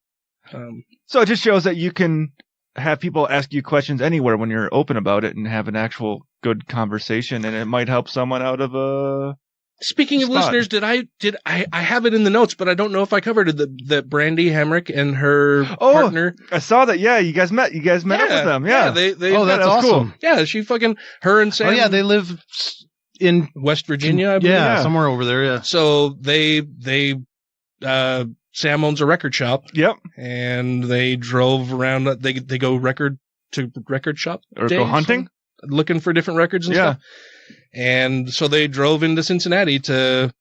So it just shows that you can have people ask you questions anywhere when you're open about it and have an actual good conversation, and it might help someone out of a. Speaking of listeners, did I have it in the notes, but I don't know if I covered it, that Brandy Hamrick and her partner. I saw that. Yeah, you guys met up with them. Yeah. They that's awesome. Cool. Yeah, she fucking, her and Sam. Oh yeah, they live in West Virginia, I believe. Yeah, somewhere over there. Yeah. So they Sam owns a record shop. Yep. And they drove around. They go record shop or go hunting, looking for different records and stuff. And so they drove into Cincinnati to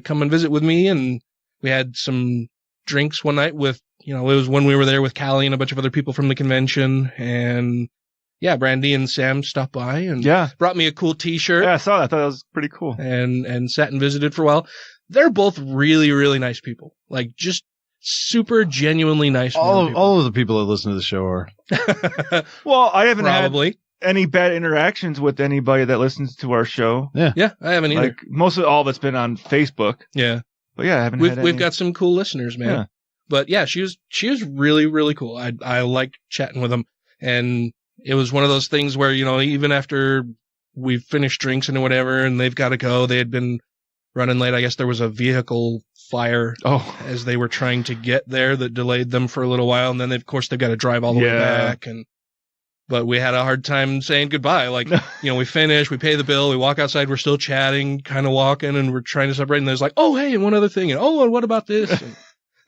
come and visit with me, and we had some drinks one night with, it was when we were there with Callie and a bunch of other people from the convention, and yeah, Brandy and Sam stopped by and brought me a cool T-shirt. Yeah, I saw that. I thought that was pretty cool. And sat and visited for a while. They're both really, really nice people. Like, just super genuinely nice. All of the people that listen to the show are. Well, I haven't had any bad interactions with anybody that listens to our show. Yeah, I haven't either. Like, most of all of it's been on Facebook. Yeah. But yeah, I haven't had any. We've got some cool listeners, man. Yeah. But yeah, she was really, really cool. I liked chatting with them. And it was one of those things where, even after we finished drinks and whatever, and they've got to go. They had been running late. I guess there was a vehicle fire as they were trying to get there that delayed them for a little while. And then, of course, they've got to drive all the way back. But we had a hard time saying goodbye. Like, we finish, we pay the bill, we walk outside, we're still chatting, kind of walking, and we're trying to separate. And there's like, oh, hey, and one other thing. And and what about this? And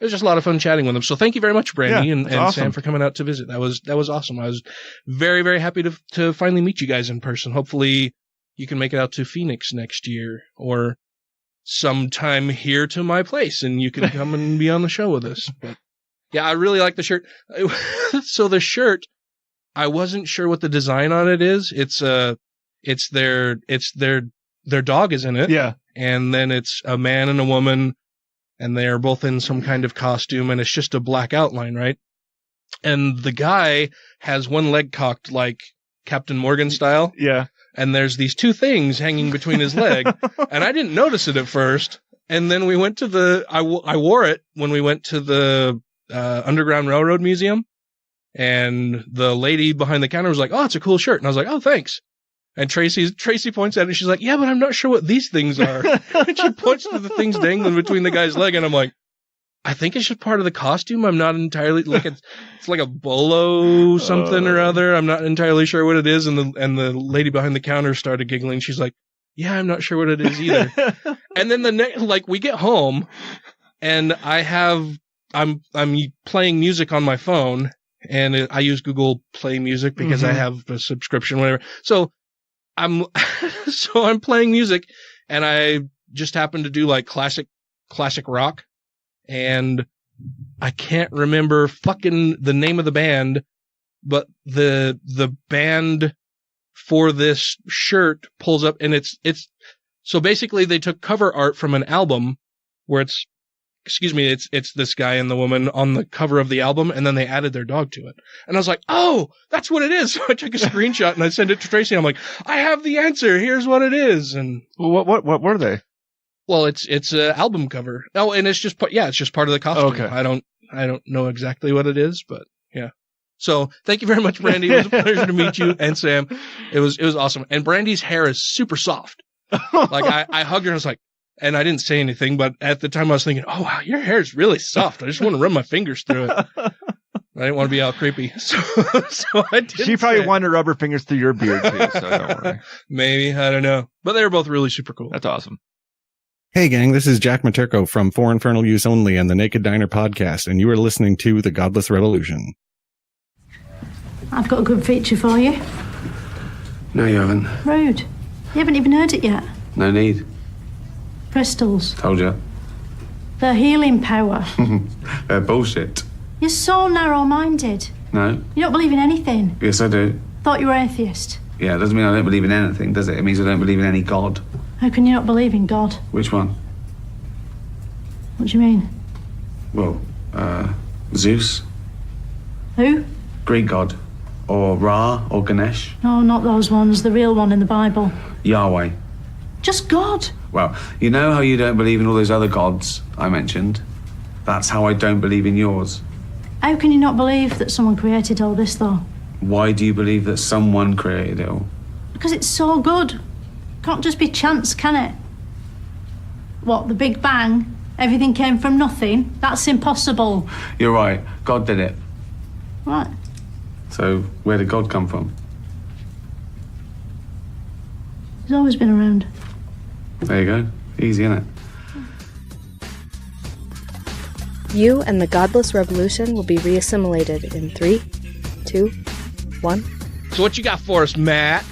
it was just a lot of fun chatting with them. So thank you very much, Brandy and awesome. Sam, for coming out to visit. That was awesome. I was very, very happy to finally meet you guys in person. Hopefully you can make it out to Phoenix next year or sometime here to my place and you can come and be on the show with us. But yeah, I really like the shirt. So the shirt, I wasn't sure what the design on it is. It's their dog is in it. Yeah. And then it's a man and a woman and they're both in some kind of costume and it's just a black outline, right? And the guy has one leg cocked like Captain Morgan style. Yeah. And there's these two things hanging between his leg. And I didn't notice it at first. And then we went to I wore it when we went to the Underground Railroad Museum. And the lady behind the counter was like, oh, it's a cool shirt. And I was like, oh, thanks. And Tracy points at it and she's like, yeah, but I'm not sure what these things are. And she points to the things dangling between the guy's leg. And I'm like, I think it's just part of the costume. I'm not entirely like it's like a bolo something or other. I'm not entirely sure what it is. And the lady behind the counter started giggling. She's like, yeah, I'm not sure what it is either. And then we get home and I'm playing music on my phone and I use Google Play Music because I have a subscription, whatever. So I'm playing music and I just happen to do like classic rock. And I can't remember fucking the name of the band, but the band for this shirt pulls up and it's so basically they took cover art from an album where it's this guy and the woman on the cover of the album and then they added their dog to it. And I was like, oh, that's what it is. So I took a screenshot and I sent it to Tracy and I'm like, I have the answer. Here's what it is. And what were they? Well, it's an album cover. Oh, and it's just part of the costume. Okay. I don't know exactly what it is, but yeah. So thank you very much, Brandy. It was a pleasure to meet you and Sam. It was awesome. And Brandy's hair is super soft. Like I hugged her and I was like, and I didn't say anything, but at the time I was thinking, oh wow, your hair is really soft. I just want to run my fingers through it. I didn't want to be all creepy. So I did. She probably wanted to rub her fingers through your beard too, so don't worry. Maybe, I don't know. But they were both really super cool. That's awesome. Hey gang, this is Jack Materko from For Infernal Use Only and the Naked Diner podcast, and you are listening to the Godless Rebelution. I've got a good feature for you. No, you haven't. Rude. You haven't even heard it yet. No need. Crystals. Told you. Their healing power. They're bullshit. You're so narrow-minded. No. You don't believe in anything. Yes, I do. Thought you were atheist. Yeah, it doesn't mean I don't believe in anything, does it? It means I don't believe in any god. How can you not believe in God? Which one? What do you mean? Well, Zeus. Who? Greek god. Or Ra, or Ganesh. No, not those ones. The real one in the Bible. Yahweh. Just God. Well, you know how you don't believe in all those other gods I mentioned? That's how I don't believe in yours. How can you not believe that someone created all this, though? Why do you believe that someone created it all? Because it's so good. Can't just be chance, can it? What, the Big Bang? Everything came from nothing? That's impossible. You're right. God did it. Right. So, where did God come from? He's always been around. There you go. Easy, innit? You and the Godless Rebelution will be reassimilated in 3, 2, 1. So what you got for us, Matt?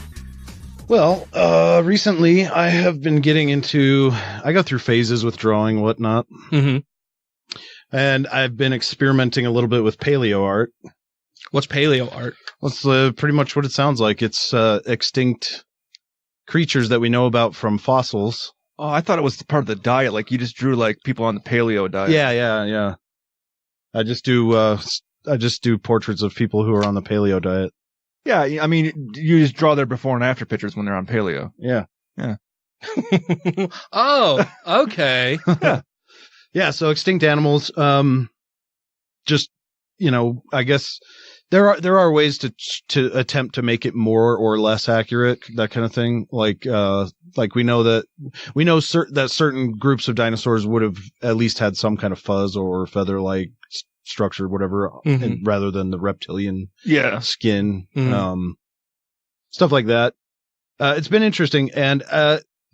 Well, recently I have been getting into, I go through phases with drawing and whatnot. Mm-hmm. And I've been experimenting a little bit with paleo art. What's paleo art? That's pretty much what it sounds like. It's extinct creatures that we know about from fossils. Oh, I thought it was part of the diet. Like you just drew like people on the paleo diet. Yeah. I just do portraits of people who are on the paleo diet. Yeah, I mean, you just draw their before and after pictures when they're on paleo. Yeah. Oh, okay. Yeah, so extinct animals, just, I guess There are ways to attempt to make it more or less accurate, that kind of thing. Like we know that certain groups of dinosaurs would have at least had some kind of fuzz or feather-like structure, whatever, rather than the reptilian skin, stuff like that. It's been interesting, and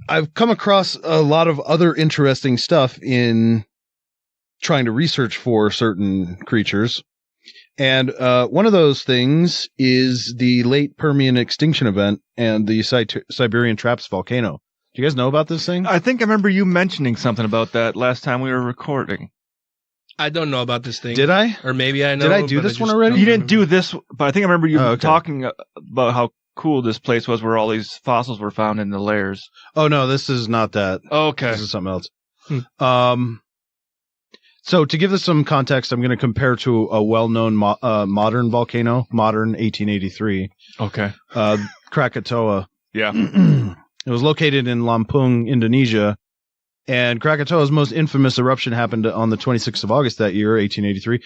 I've come across a lot of other interesting stuff in trying to research for certain creatures. And one of those things is the late Permian extinction event and the Siberian Traps volcano. Do you guys know about this thing? I think I remember you mentioning something about that last time we were recording. I don't know about this thing. Did I? Or maybe I know. Did I do this one already? You didn't do this, but I think I remember you talking about how cool this place was where all these fossils were found in the layers. Oh, no, this is not that. Okay. This is something else. So to give this some context, I'm going to compare to a well-known modern volcano, modern 1883. Okay. Krakatoa. Yeah. It was located in Lampung, Indonesia, and Krakatoa's most infamous eruption happened on the 26th of August that year, 1883.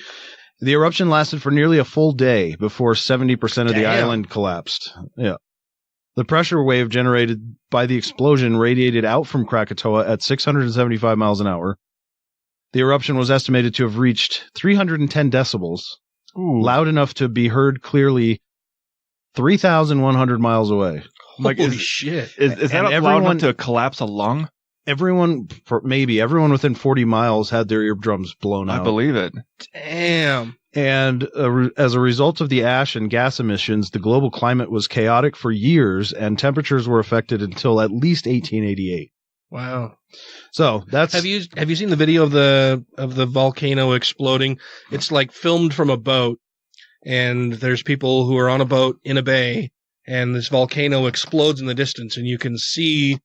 The eruption lasted for nearly a full day before 70% of the island collapsed. Yeah. The pressure wave generated by the explosion radiated out from Krakatoa at 675 miles an hour. The eruption was estimated to have reached 310 decibels, loud enough to be heard clearly 3,100 miles away. Holy shit. Is that loud enough to collapse a lung? Everyone within 40 miles had their eardrums blown out. I believe it. Damn. And as a result of the ash and gas emissions, the global climate was chaotic for years, and temperatures were affected until at least 1888. Wow. So that's. Have you seen the video of the volcano exploding? It's like filmed from a boat, and there's people who are on a boat in a bay, and this volcano explodes in the distance, and you can see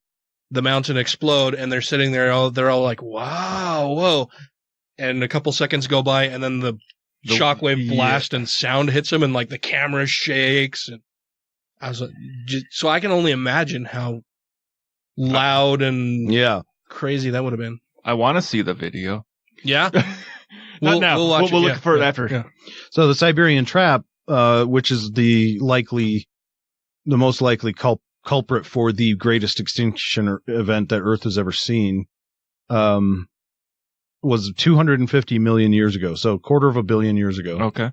the mountain explode, and they're sitting there, they're all like, "Wow, whoa!" And a couple seconds go by, and then the shockwave blast and sound hits them, and like the camera shakes, and I was like, so I can only imagine how loud and crazy that would have been. I want to see the video. Yeah. Not now. We'll watch we'll look for it after. Yeah. So the Siberian Trap, which is the most likely culprit for the greatest extinction event that Earth has ever seen, was 250 million years ago. So 250 million years ago. Okay.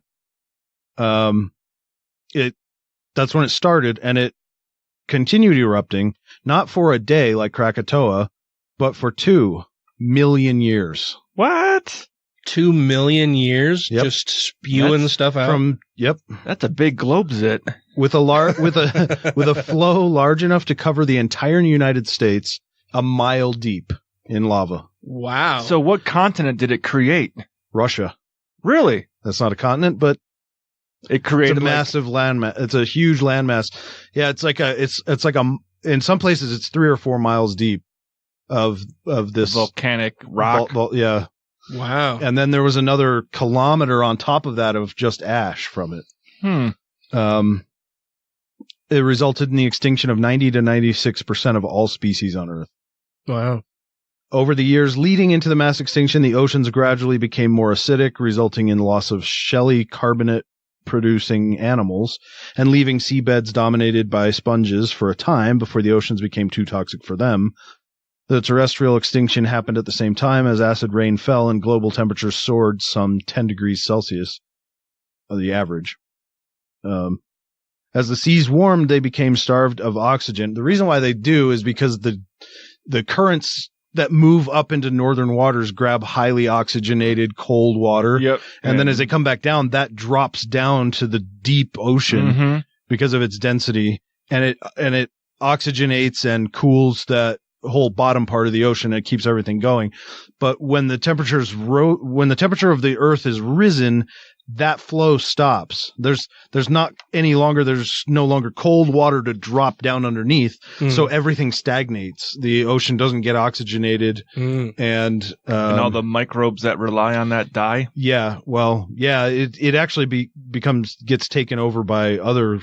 That's when it started, and it continued erupting, not for a day like Krakatoa, but for 2 million years. What? 2 million years? Yep. Just spewing stuff out? That's a big globe zit. With a flow large enough to cover the entire United States, a mile deep in lava. Wow. So what continent did it create? Russia. Really? That's not a continent, but it created a massive landmass. It's a huge landmass. Yeah, it's like in some places it's 3 or 4 miles deep of this volcanic rock. Yeah. Wow. And then there was another kilometer on top of that of just ash from it. It resulted in the extinction of 90 to 96% of all species on Earth. Wow. Over the years leading into the mass extinction, the oceans gradually became more acidic, resulting in loss of shelly carbonate producing animals and leaving seabeds dominated by sponges for a time before the oceans became too toxic for them. The terrestrial extinction happened at the same time as acid rain fell and global temperatures soared some 10 degrees Celsius, the average. As the seas warmed, they became starved of oxygen. The reason why they do is because the currents that move up into northern waters grab highly oxygenated cold water. Yep. And then as they come back down, that drops down to the deep ocean because of its density. And it oxygenates and cools that whole bottom part of the ocean. And it keeps everything going. But when the temperature of the earth is risen, that flow stops. There's no longer cold water to drop down underneath. So everything stagnates. The ocean doesn't get oxygenated and all the microbes that rely on that die. Yeah. Well, yeah, it actually gets taken over by other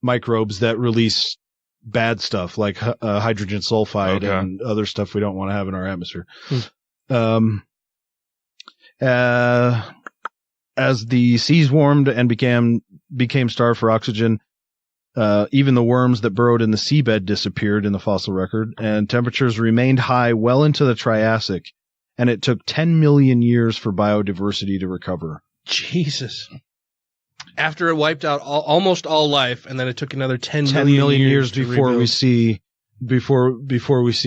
microbes that release bad stuff like hydrogen sulfide and other stuff we don't want to have in our atmosphere. as the seas warmed and became starved for oxygen, even the worms that burrowed in the seabed disappeared in the fossil record, and temperatures remained high well into the Triassic, and it took 10 million years for biodiversity to recover. Jesus. After it wiped out almost all life, and then it took another 10 million years before we see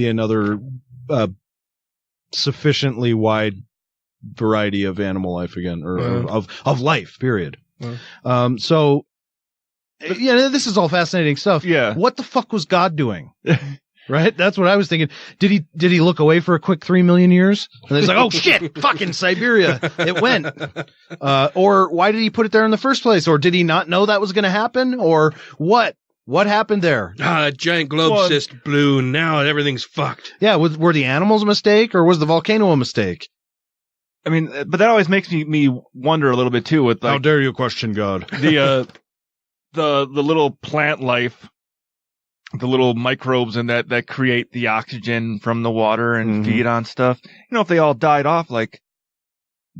another sufficiently wide variety of animal life again, or of life, period. So, yeah, this is all fascinating stuff. Yeah. What the fuck was God doing? Right? That's what I was thinking. Did he look away for a quick 3 million years? And he's like, oh shit, fucking Siberia. It went. Or why did he put it there in the first place? Or did he not know that was going to happen? Or what? What happened there? A giant globe cyst blew, and now everything's fucked. Yeah, were the animals a mistake, or was the volcano a mistake? I mean, but that always makes me wonder a little bit too. With like, how dare you question God? The little plant life, the little microbes and that create the oxygen from the water and feed on stuff. You know, if they all died off, like,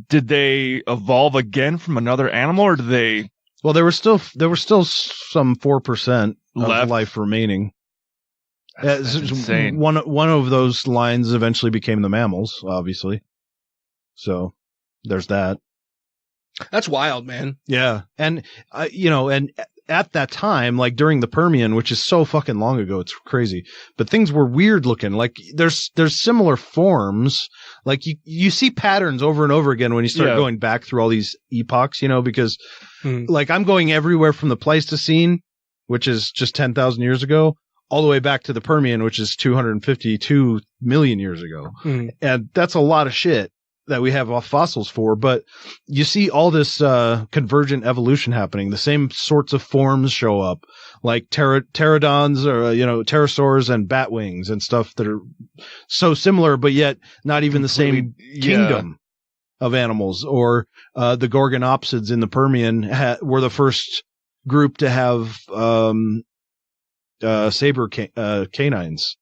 did they evolve again from another animal, or did they? Well, there was still some 4% of life remaining. That's insane. One of those lines eventually became the mammals, obviously. So there's that. That's wild, man. Yeah, and and at that time, like during the Permian, which is so fucking long ago, it's crazy. But things were weird looking. Like there's similar forms. Like you see patterns over and over again when you start going back through all these epochs. Because like I'm going everywhere from the Pleistocene, which is just 10,000 years ago, all the way back to the Permian, which is 252 million years ago, and that's a lot of shit that we have fossils for. But you see all this convergent evolution happening. The same sorts of forms show up, like pterodons or pterosaurs and bat wings and stuff that are so similar, but yet not even the same kingdom of animals. Or the Gorgonopsids in the Permian were the first group to have saber canines.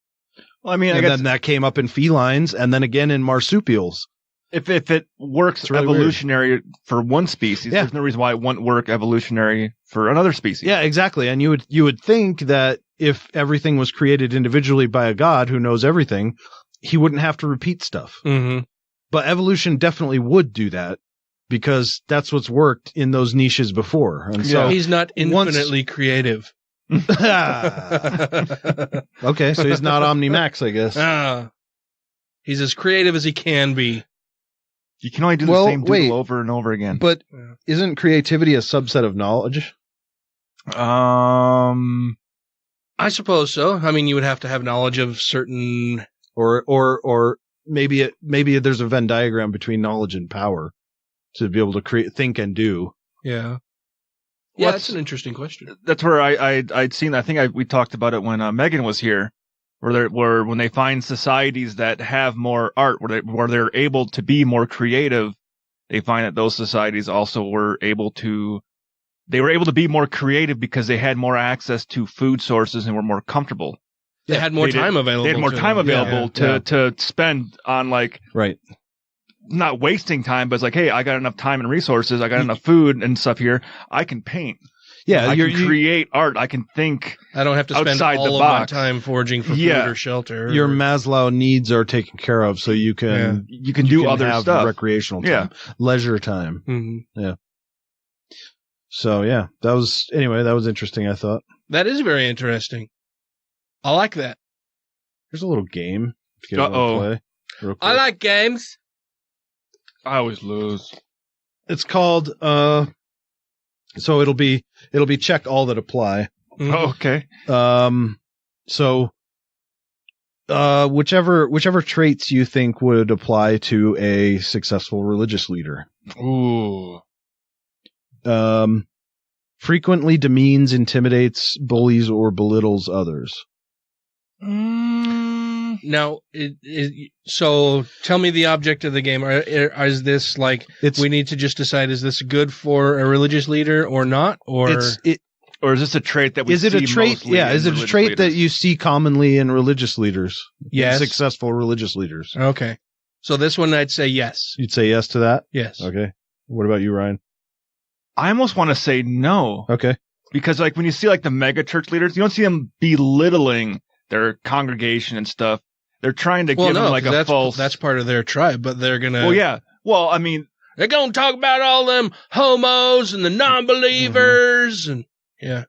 Well, I mean, and then that came up in felines, and then again in marsupials. If it works really evolutionary for one species, there's no reason why it wouldn't work evolutionary for another species. Yeah, exactly. And you would think that if everything was created individually by a god who knows everything, he wouldn't have to repeat stuff. Mm-hmm. But evolution definitely would do that, because that's what's worked in those niches before. And so he's not infinitely creative. Okay, so he's not Omnimax, I guess. He's as creative as he can be. You can only do the same doodle over and over again. But isn't creativity a subset of knowledge? I suppose so. I mean, you would have to have knowledge of certain, or maybe there's a Venn diagram between knowledge and power to be able to think and do. Yeah. Yeah, that's an interesting question. That's where I'd seen. I think we talked about it when Megan was here. Where when they find societies that have more art, where they're able to be more creative, they find that those societies also were able to be more creative because they had more access to food sources and were more comfortable. They had more time available. They had more time available to spend on not wasting time, but it's like, hey, I got enough time and resources, I got enough food and stuff here, I can paint. Yeah, I can create art. I can think. I don't have to spend all of my time foraging for food or shelter. Your Maslow needs are taken care of, so you can do other stuff, recreational time, leisure time. Mm-hmm. Yeah. So that was interesting. I thought that is very interesting. I like that. Here's a little game. Play I like games. I always lose. It's called so it'll be check all that apply. Oh, okay. So whichever traits you think would apply to a successful religious leader. Ooh. Frequently demeans, intimidates, bullies, or belittles others. Now, so tell me the object of the game. Is this like we need to just decide, is this good for a religious leader or not? Or is this a trait that we see mostly is it a trait that you see commonly in religious leaders? Yes. Successful religious leaders. Okay. So this one I'd say yes. You'd say yes to that? Yes. Okay. What about you, Ryan? I almost want to say no. Okay. Because like when you see like the mega church leaders, you don't see them belittling their congregation and stuff. They're trying to give them like a false. That's part of their tribe, but they're gonna. Well, yeah. Well, I mean, they're gonna talk about all them homos and the non-believers, and yeah.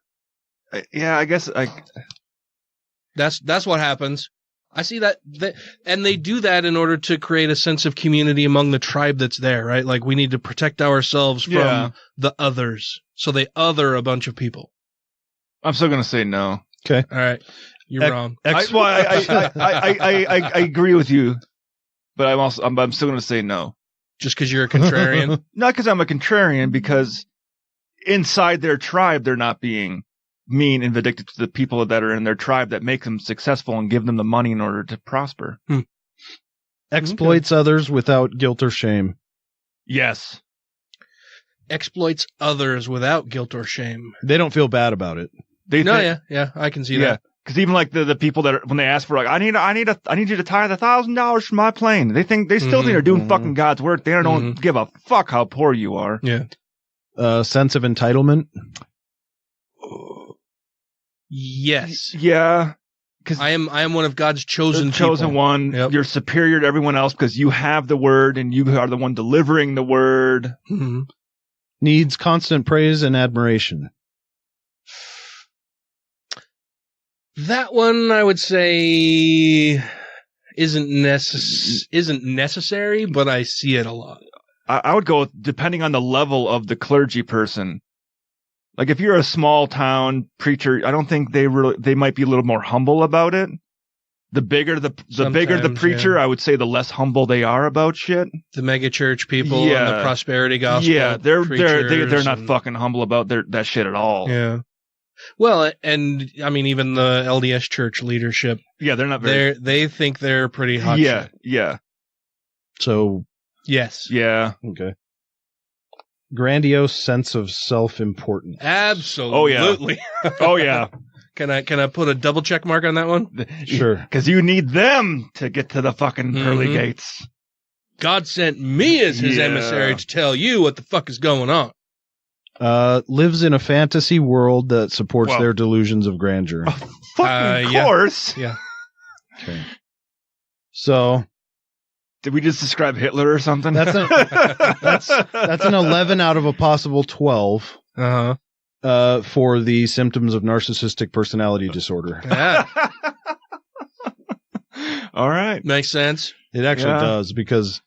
I guess that's what happens. I see that, and they do that in order to create a sense of community among the tribe that's there, right? Like we need to protect ourselves from the others, so they other a bunch of people. I'm still gonna say no. Okay, all right, you're wrong. I agree with you, but I'm still gonna say no. Just because you're a contrarian? Not because I'm a contrarian, because inside their tribe they're not being mean and vindictive to the people that are in their tribe that make them successful and give them the money in order to prosper. Exploits others without guilt or shame. Yes. Exploits others without guilt or shame. They don't feel bad about it. Yeah, I can see that. Because even like the people that are, when they ask for like, I need you to tithe $1,000 for my plane. They still think they're doing fucking God's work. They don't give a fuck how poor you are. Yeah. Sense of entitlement. Yes. Yeah. Because I am one of God's chosen one. Yep. You're superior to everyone else because you have the word and you are the one delivering the word. Mm-hmm. Needs constant praise and admiration. That one I would say isn't necessary, but I see it a lot. I would go depending on the level of the clergy person. Like if you're a small town preacher, I don't think they might be a little more humble about it. The bigger the preacher, I would say the less humble they are about shit. The mega church people and the prosperity gospel. Yeah, they're not fucking humble about that shit at all. Yeah. Well, and I mean even the LDS church leadership. Yeah, they're not they think they're pretty hot shit. Yeah. So yes. Yeah. Okay. Grandiose sense of self-importance. Absolutely. Oh yeah. Can I put a double check mark on that one? Sure. Because you need them to get to the fucking pearly gates. God sent me as his emissary to tell you what the fuck is going on. Lives in a fantasy world that supports their delusions of grandeur. Fucking course. Yeah. Okay. So, did we just describe Hitler or something? That's an 11 out of a possible 12. For the symptoms of narcissistic personality disorder. Yeah. All right. Makes sense. It actually does, because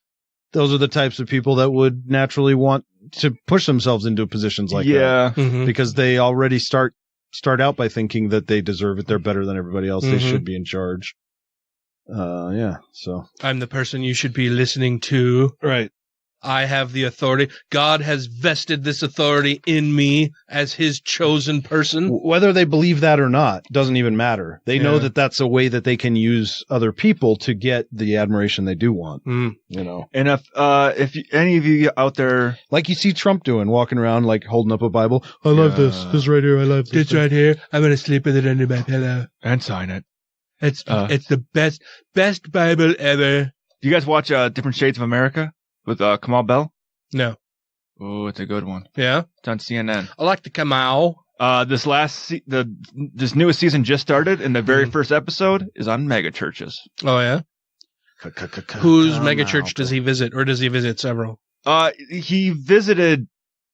those are the types of people that would naturally want to push themselves into positions like that. Because they already start out by thinking that they deserve it. They're better than everybody else. They should be in charge. So I'm the person you should be listening to. Right. I have the authority. God has vested this authority in me as his chosen person. Whether they believe that or not doesn't even matter. They know that that's a way that they can use other people to get the admiration they do want. You know. And if any of you out there, like you see Trump doing, walking around like holding up a Bible. I love this right here. I love this right here. I'm gonna sleep with it under my pillow and sign it. It's the best Bible ever. Do you guys watch Different Shades of America with Kamal Bell? No. Oh, it's a good one. Yeah, it's on CNN. I like the Kamal. This newest season just started, and the very first episode is on mega churches. Oh yeah. Whose mega church does he visit, or does he visit several? He visited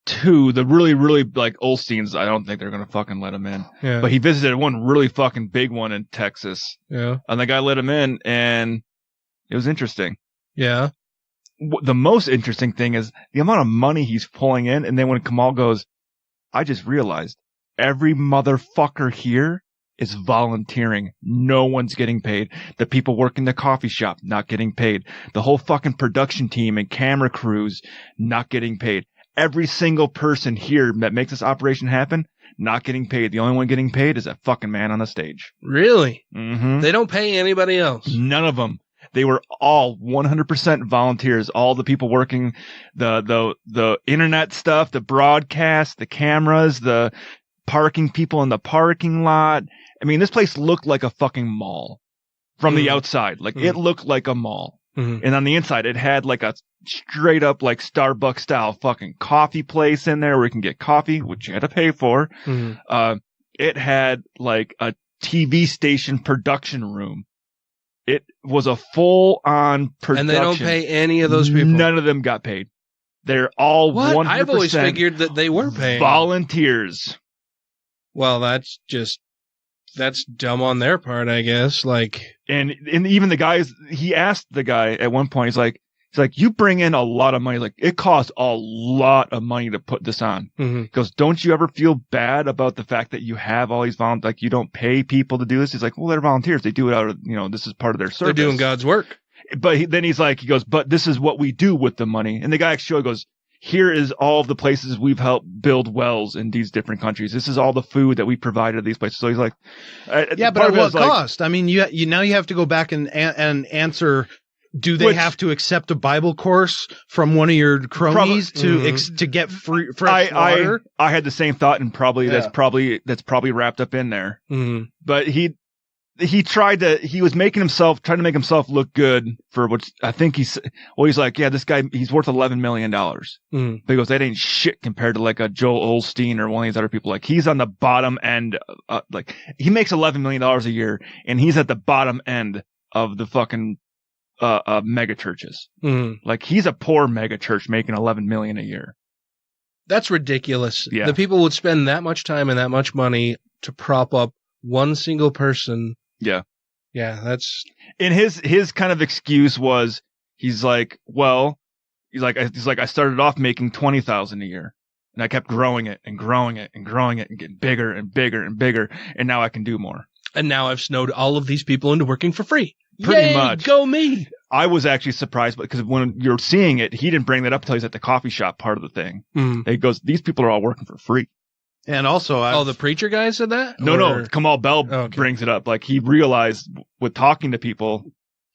2. The really, really like Olsteins. I don't think they're gonna fucking let him in. Yeah. But he visited one really fucking big one in Texas. Yeah. And the guy let him in, and it was interesting. Yeah. The most interesting thing is the amount of money he's pulling in. And then when Kamal goes, I just realized every motherfucker here is volunteering. No one's getting paid. The people working the coffee shop, not getting paid. The whole fucking production team and camera crews, not getting paid. Every single person here that makes this operation happen, not getting paid. The only one getting paid is that fucking man on the stage. Really? Mm-hmm. They don't pay anybody else? None of them. They were all 100% volunteers. All the people working the internet stuff, the broadcast, the cameras, the parking people in the parking lot. I mean, this place looked like a fucking mall from the outside. Like it looked like a mall. And on the inside, it had like a straight up like Starbucks style fucking coffee place in there where you can get coffee, which you had to pay for. It had like a TV station production room. It was a full on production. And they don't pay any of those people. None of them got paid. They're all 100% I've always figured that they were paying. Volunteers. Well, that's dumb on their part, I guess. Like, and even the guys, he asked the guy at one point, he's like, you bring in a lot of money. Like, it costs a lot of money to put this on. He goes, don't you ever feel bad about the fact that you have all these volunteers? Like, you don't pay people to do this? He's like, well, they're volunteers. They do it out of, this is part of their service. They're doing God's work. But then he goes, but this is what we do with the money. And the guy actually goes, here is all of the places we've helped build wells in these different countries. This is all the food that we provided to these places. So he's like, yeah, but at what cost? I mean, you now you have to go back and answer. Do they have to accept a Bible course from one of your cronies to get free fresh water? I had the same thought, and that's probably wrapped up in there. But he trying to make himself look good for what I think he's like, yeah, this guy, he's worth $11 million. But he goes, that ain't shit compared to like a Joel Osteen or one of these other people. Like, he's on the bottom end. Like, he makes $11 million a year, and he's at the bottom end of the fucking mega churches. Like, he's a poor mega church making $11 million a year. That's ridiculous. Yeah. The people would spend that much time and that much money to prop up one single person. Yeah. That's. And his kind of excuse was, he's like, I started off making $20,000 a year, and I kept growing it and growing it and growing it and getting bigger and bigger and bigger, and now I can do more. And now I've snowed all of these people into working for free. Pretty much. Go me. I was actually surprised because when you're seeing it, he didn't bring that up until he's at the coffee shop part of the thing. He goes, these people are all working for free. And also, the preacher guy said that? No, Kamal Bell brings it up. Like, he realized with talking to people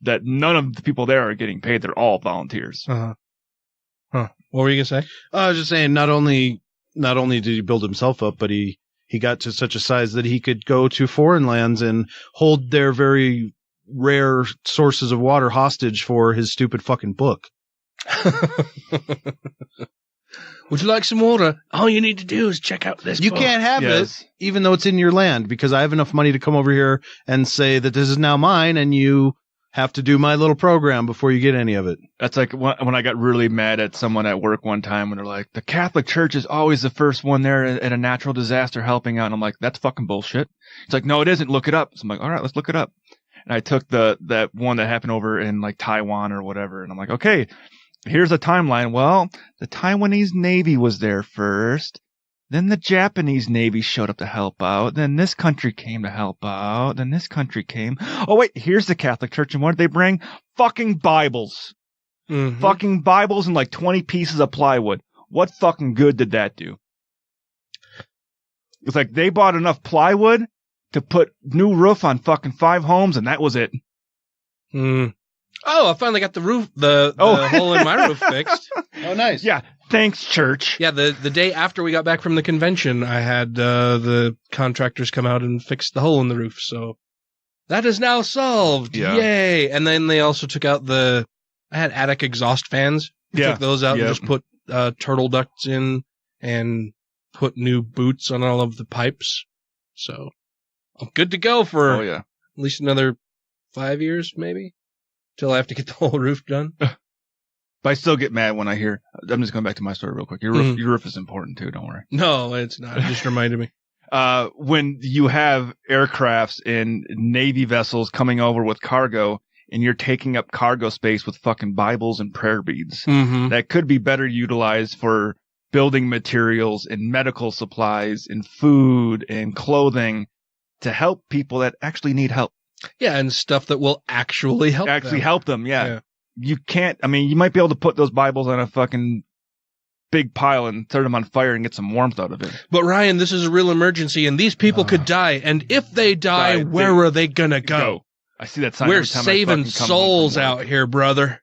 that none of the people there are getting paid. They're all volunteers. What were you gonna say? I was just saying, not only did he build himself up, but he got to such a size that he could go to foreign lands and hold their very rare sources of water hostage for his stupid fucking book. Would you like some water? All you need to do is check out this. You can't have it, even though it's in your land, because I have enough money to come over here and say that this is now mine, and you have to do my little program before you get any of it. That's like when I got really mad at someone at work one time when they're like, the Catholic Church is always the first one there at a natural disaster helping out. And I'm like, that's fucking bullshit. It's like, no, it isn't. Look it up. So I'm like, all right, let's look it up. And I took that one that happened over in like Taiwan or whatever. And I'm like, okay, here's a timeline. Well, the Taiwanese Navy was there first. Then the Japanese Navy showed up to help out. Then this country came to help out. Then this country came. Oh, wait, here's the Catholic Church. And what did they bring? Fucking Bibles. Fucking Bibles and like 20 pieces of plywood. What fucking good did that do? It's like they bought enough plywood to put new roof on fucking 5 homes, and that was it. Oh, I finally got the roof, the hole in my roof fixed. Oh, nice. Yeah. Thanks, church. Yeah, the day after we got back from the convention, I had the contractors come out and fix the hole in the roof. So that is now solved. Yeah. Yay. And then they also took out I had attic exhaust fans. Took those out and just put turtle ducts in and put new boots on all of the pipes. So I'm good to go for at least another 5 years, maybe, till I have to get the whole roof done. But I still get mad when I hear, I'm just going back to my story real quick. Your roof is important too, don't worry. No, it's not. It just reminded me. When you have aircrafts and Navy vessels coming over with cargo and you're taking up cargo space with fucking Bibles and prayer beads, that could be better utilized for building materials and medical supplies and food and clothing to help people that actually need help. Yeah, and stuff that will actually help them. Yeah. You can't, I mean, you might be able to put those Bibles on a fucking big pile and set them on fire and get some warmth out of it. But Ryan, this is a real emergency and these people could die. And if they die, where are they going to go? I see that sign. We're saving souls out here, brother.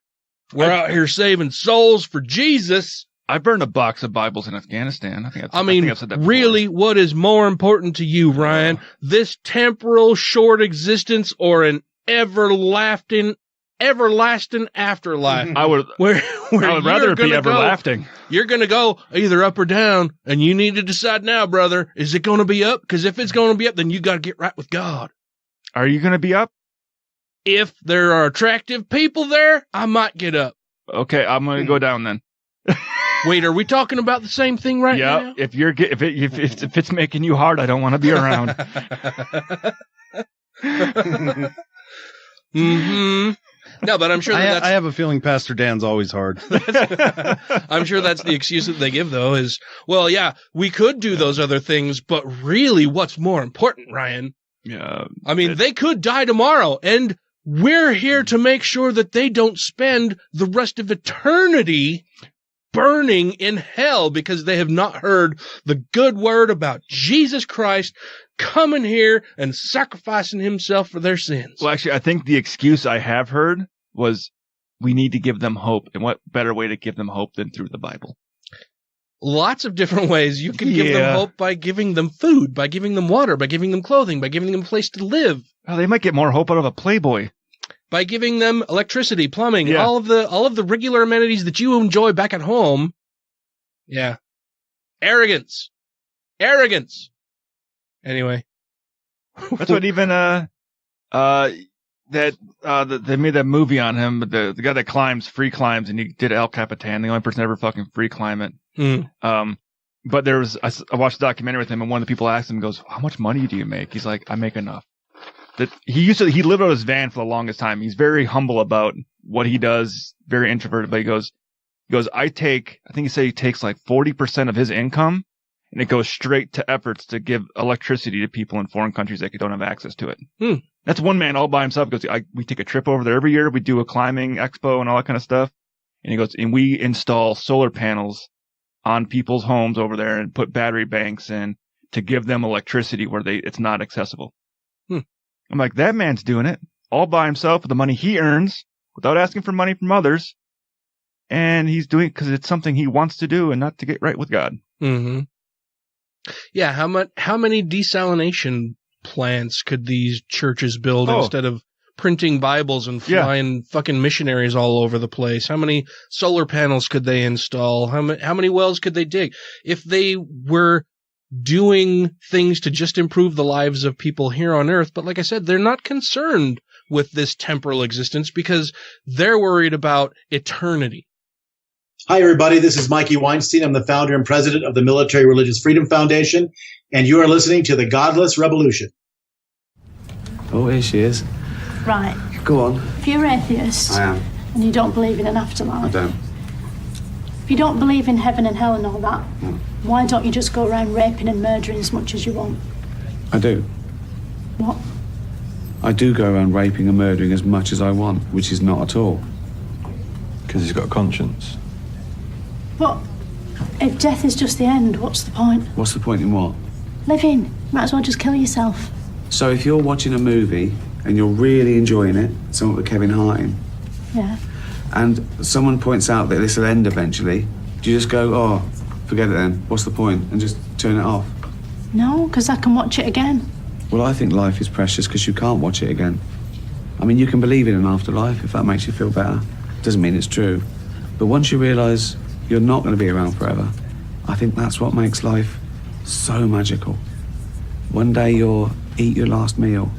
We're out here saving souls for Jesus. I burned a box of Bibles in Afghanistan. I think I've said that before. Really, what is more important to you, Ryan? This temporal short existence or an everlasting everlasting afterlife. I would rather it be everlasting. You're going to go either up or down, and you need to decide now, brother. Is it going to be up? Because if it's going to be up, then you got to get right with God. Are you going to be up? If there are attractive people there, I might get up. Okay, I'm going to go down then. Wait, are we talking about the same thing right now? If it's making you hard, I don't want to be around. Mm-hmm. No, but I'm sure I have a feeling Pastor Dan's always hard. I'm sure that's the excuse that they give, though, is, well, yeah, we could do those other things, but really what's more important, Ryan? Yeah. I mean, they could die tomorrow, and we're here to make sure that they don't spend the rest of eternity burning in hell because they have not heard the good word about Jesus Christ coming here and sacrificing himself for their sins. Well, actually, I think the excuse I have heard was we need to give them hope. And what better way to give them hope than through the Bible? Lots of different ways. You can give them hope by giving them food, by giving them water, by giving them clothing, by giving them a place to live. Oh, they might get more hope out of a Playboy. By giving them electricity, plumbing, all of the regular amenities that you enjoy back at home. Yeah. Arrogance. Anyway. That's what even they made that movie on him, but the guy that free climbs, and he did El Capitan, the only person ever fucking free climb it. But I watched a documentary with him, and one of the people asked him, goes, "How much money do you make?" He's like, "I make enough." That he lived out of his van for the longest time. He's very humble about what he does, very introverted, but he goes, I think he said he takes like 40% of his income, and it goes straight to efforts to give electricity to people in foreign countries that don't have access to it. That's one man all by himself. He goes, we take a trip over there every year. We do a climbing expo and all that kind of stuff. And he goes, and we install solar panels on people's homes over there and put battery banks in to give them electricity where it's not accessible. I'm like, that man's doing it all by himself with the money he earns without asking for money from others. And he's doing it because it's something he wants to do and not to get right with God. Mm-hmm. Yeah. How many desalination plants could these churches build instead of printing Bibles and flying fucking missionaries all over the place? How many solar panels could they install? How many wells could they dig? If they were doing things to just improve the lives of people here on earth. But like I said, they're not concerned with this temporal existence because they're worried about eternity. Hi, everybody. This is Mikey Weinstein. I'm the founder and president of the Military Religious Freedom Foundation, and you are listening to the Godless Rebelution. Oh, here she is. Right. Go on. If you're atheist, I am. And you don't believe in an afterlife. I don't. If you don't believe in heaven and hell and all that, why don't you just go around raping and murdering as much as you want? I do. What? I do go around raping and murdering as much as I want, which is not at all. Because he's got a conscience. But if death is just the end, what's the point? What's the point in what? Living. Might as well just kill yourself. So if you're watching a movie and you're really enjoying it, something with Kevin Hart in, yeah, and someone points out that this will end eventually, do you just go, oh, forget it then, what's the point, and just turn it off? No, because I can watch it again. Well, I think life is precious because you can't watch it again. I mean, you can believe in an afterlife if that makes you feel better. Doesn't mean it's true. But once you realise you're not going to be around forever, I think that's what makes life so magical. One day you'll eat your last meal,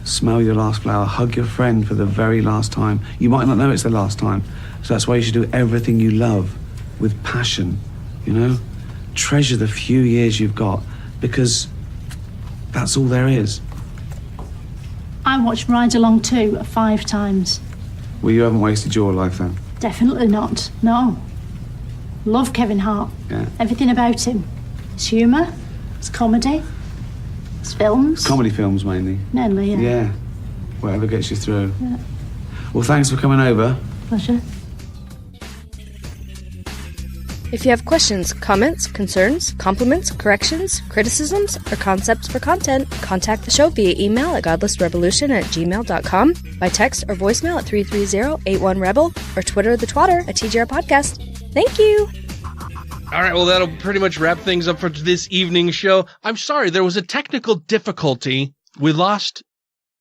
smell your last flower, hug your friend for the very last time. You might not know it's the last time. So that's why you should do everything you love with passion, you know? Treasure the few years you've got because that's all there is. I watched Ride Along 2 5 times. Well, you haven't wasted your life then. Definitely not. No. Love Kevin Hart. Yeah. Everything about him. His humour, his comedy, his films. Comedy films mainly. Mainly, yeah. Yeah. Whatever gets you through. Yeah. Well, thanks for coming over. Pleasure. If you have questions, comments, concerns, compliments, corrections, criticisms, or concepts for content, contact the show via email at godlessrebelution@gmail.com, by text or voicemail at 330-81-REBEL, or Twitter the Twatter at TGR Podcast. Thank you! All right, well, that'll pretty much wrap things up for this evening's show. I'm sorry, there was a technical difficulty. We lost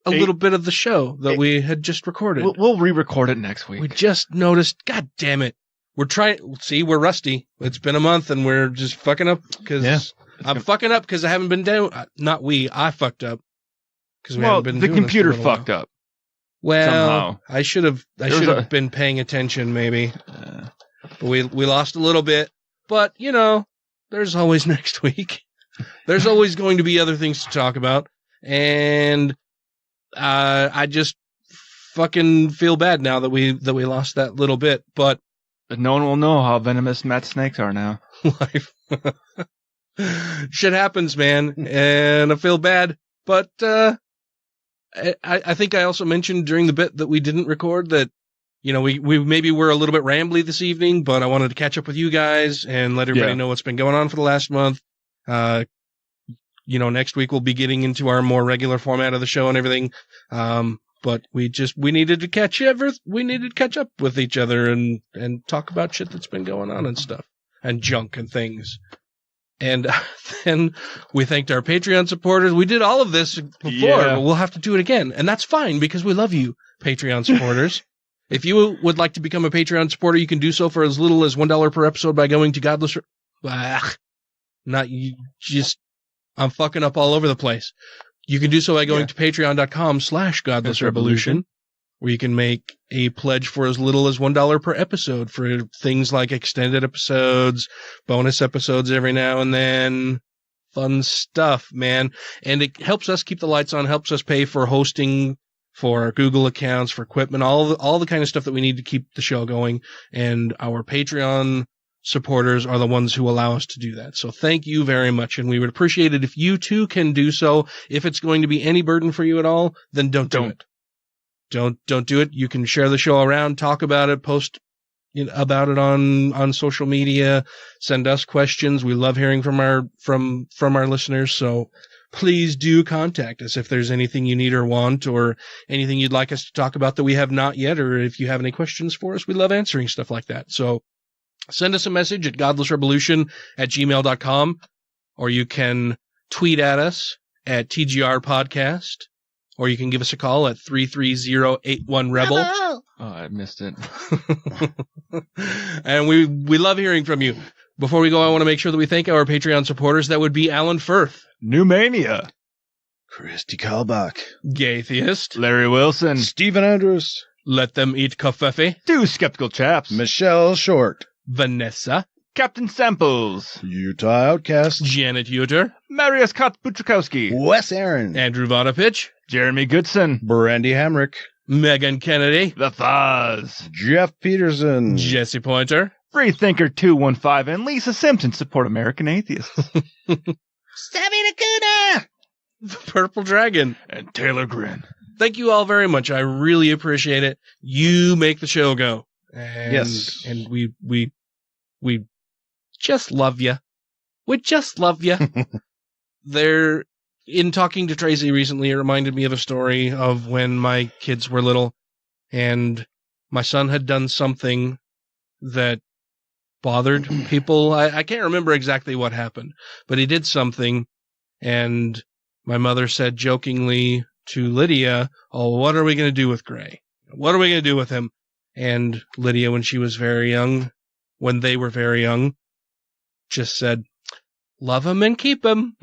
a little bit of the show that we had just recorded. We'll re-record it next week. We just noticed, God damn it. We're we're rusty. It's been a month and we're just fucking up because I'm fucking up because I haven't been down. I fucked up because we haven't been doing the computer this for a little fucked up. Well, somehow. I should have been paying attention maybe. But we lost a little bit, but you know, there's always next week. There's always going to be other things to talk about. And I just fucking feel bad now that we lost that little bit, but no one will know how venomous Matt's snakes are now. Life. Shit happens, man, and I feel bad. But I think I also mentioned during the bit that we didn't record that, you know, we maybe were a little bit rambly this evening, but I wanted to catch up with you guys and let everybody know what's been going on for the last month. You know, next week we'll be getting into our more regular format of the show and everything. But we needed to catch up with each other and talk about shit that's been going on and stuff and junk and things. And then we thanked our Patreon supporters. We did all of this before, but we'll have to do it again. And that's fine because we love you, Patreon supporters. If you would like to become a Patreon supporter, you can do so for as little as $1 per episode by going to Godless. I'm fucking up all over the place. You can do so by going to patreon.com/GodlessRebelution, where you can make a pledge for as little as $1 per episode for things like extended episodes, bonus episodes every now and then, fun stuff, man. And it helps us keep the lights on, helps us pay for hosting, for our Google accounts, for equipment, all the kind of stuff that we need to keep the show going. And our Patreon supporters are the ones who allow us to do that. So thank you very much. And we would appreciate it if you too can do so. If it's going to be any burden for you at all, then don't do it. Don't do it. You can share the show around, talk about it, post about it on social media, send us questions. We love hearing from our listeners. So please do contact us if there's anything you need or want, or anything you'd like us to talk about that we have not yet, or if you have any questions for us. We love answering stuff like that. So send us a message at godlessrebelution@gmail.com, or you can tweet at us at TGR Podcast, or you can give us a call at 330-81-REBEL. Oh, I missed it. And we love hearing from you. Before we go, I want to make sure that we thank our Patreon supporters. That would be Alan Firth, Newmania, Christy Kalbach, Gaytheist, Larry Wilson, Stephen Andrews, Let Them Eat Covfefe, Two Skeptical Chaps, Michelle Short, Vanessa, Captain Samples, Utah Outcast, Janet Uter, Marius Kot-Buchakowski, Wes Aaron, Andrew Vodopich, Jeremy Goodson, Brandy Hamrick, Megan Kennedy, The Thaz, Jeff Peterson, Jesse Pointer, Freethinker 215, and Lisa Simpson support American atheists. Sammy Nakuna, The Purple Dragon, and Taylor Grin. Thank you all very much. I really appreciate it. You make the show go. And, yes. And we just love you. We just love you. In talking to Tracy recently, it reminded me of a story of when my kids were little and my son had done something that bothered people. I can't remember exactly what happened, but he did something, and my mother said jokingly to Lydia, "Oh, what are we going to do with Gray? What are we going to do with him?" And Lydia, when they were very young, just said, "Love him and keep him."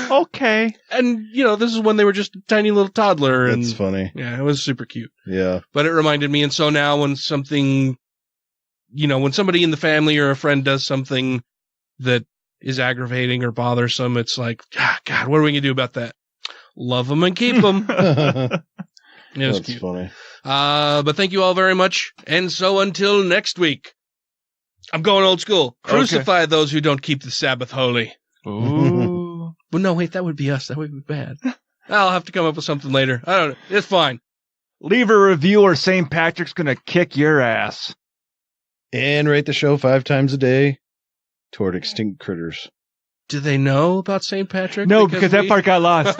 Okay. And, this is when they were just a tiny little toddler. That's funny. Yeah, it was super cute. Yeah. But it reminded me, and so now when something, when somebody in the family or a friend does something that is aggravating or bothersome, it's like, God, what are we going to do about that? Love them and keep them. That's cute. Funny. But thank you all very much. And so until next week, I'm going old school. Crucify those who don't keep the Sabbath holy. Ooh. Well, no, wait, that would be us. That would be bad. I'll have to come up with something later. I don't know. It's fine. Leave a review or St. Patrick's going to kick your ass. And rate the show 5 times a day toward extinct critters. Do they know about St. Patrick? No, because that part got lost.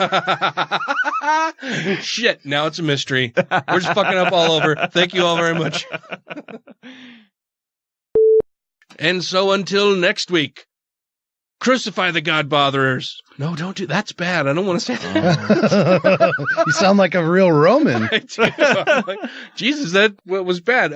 Shit, now it's a mystery. We're just fucking up all over. Thank you all very much. And so until next week, crucify the God botherers. No, don't do that's bad. I don't want to say that. You sound like a real Roman. I do. I'm like, Jesus, that was bad.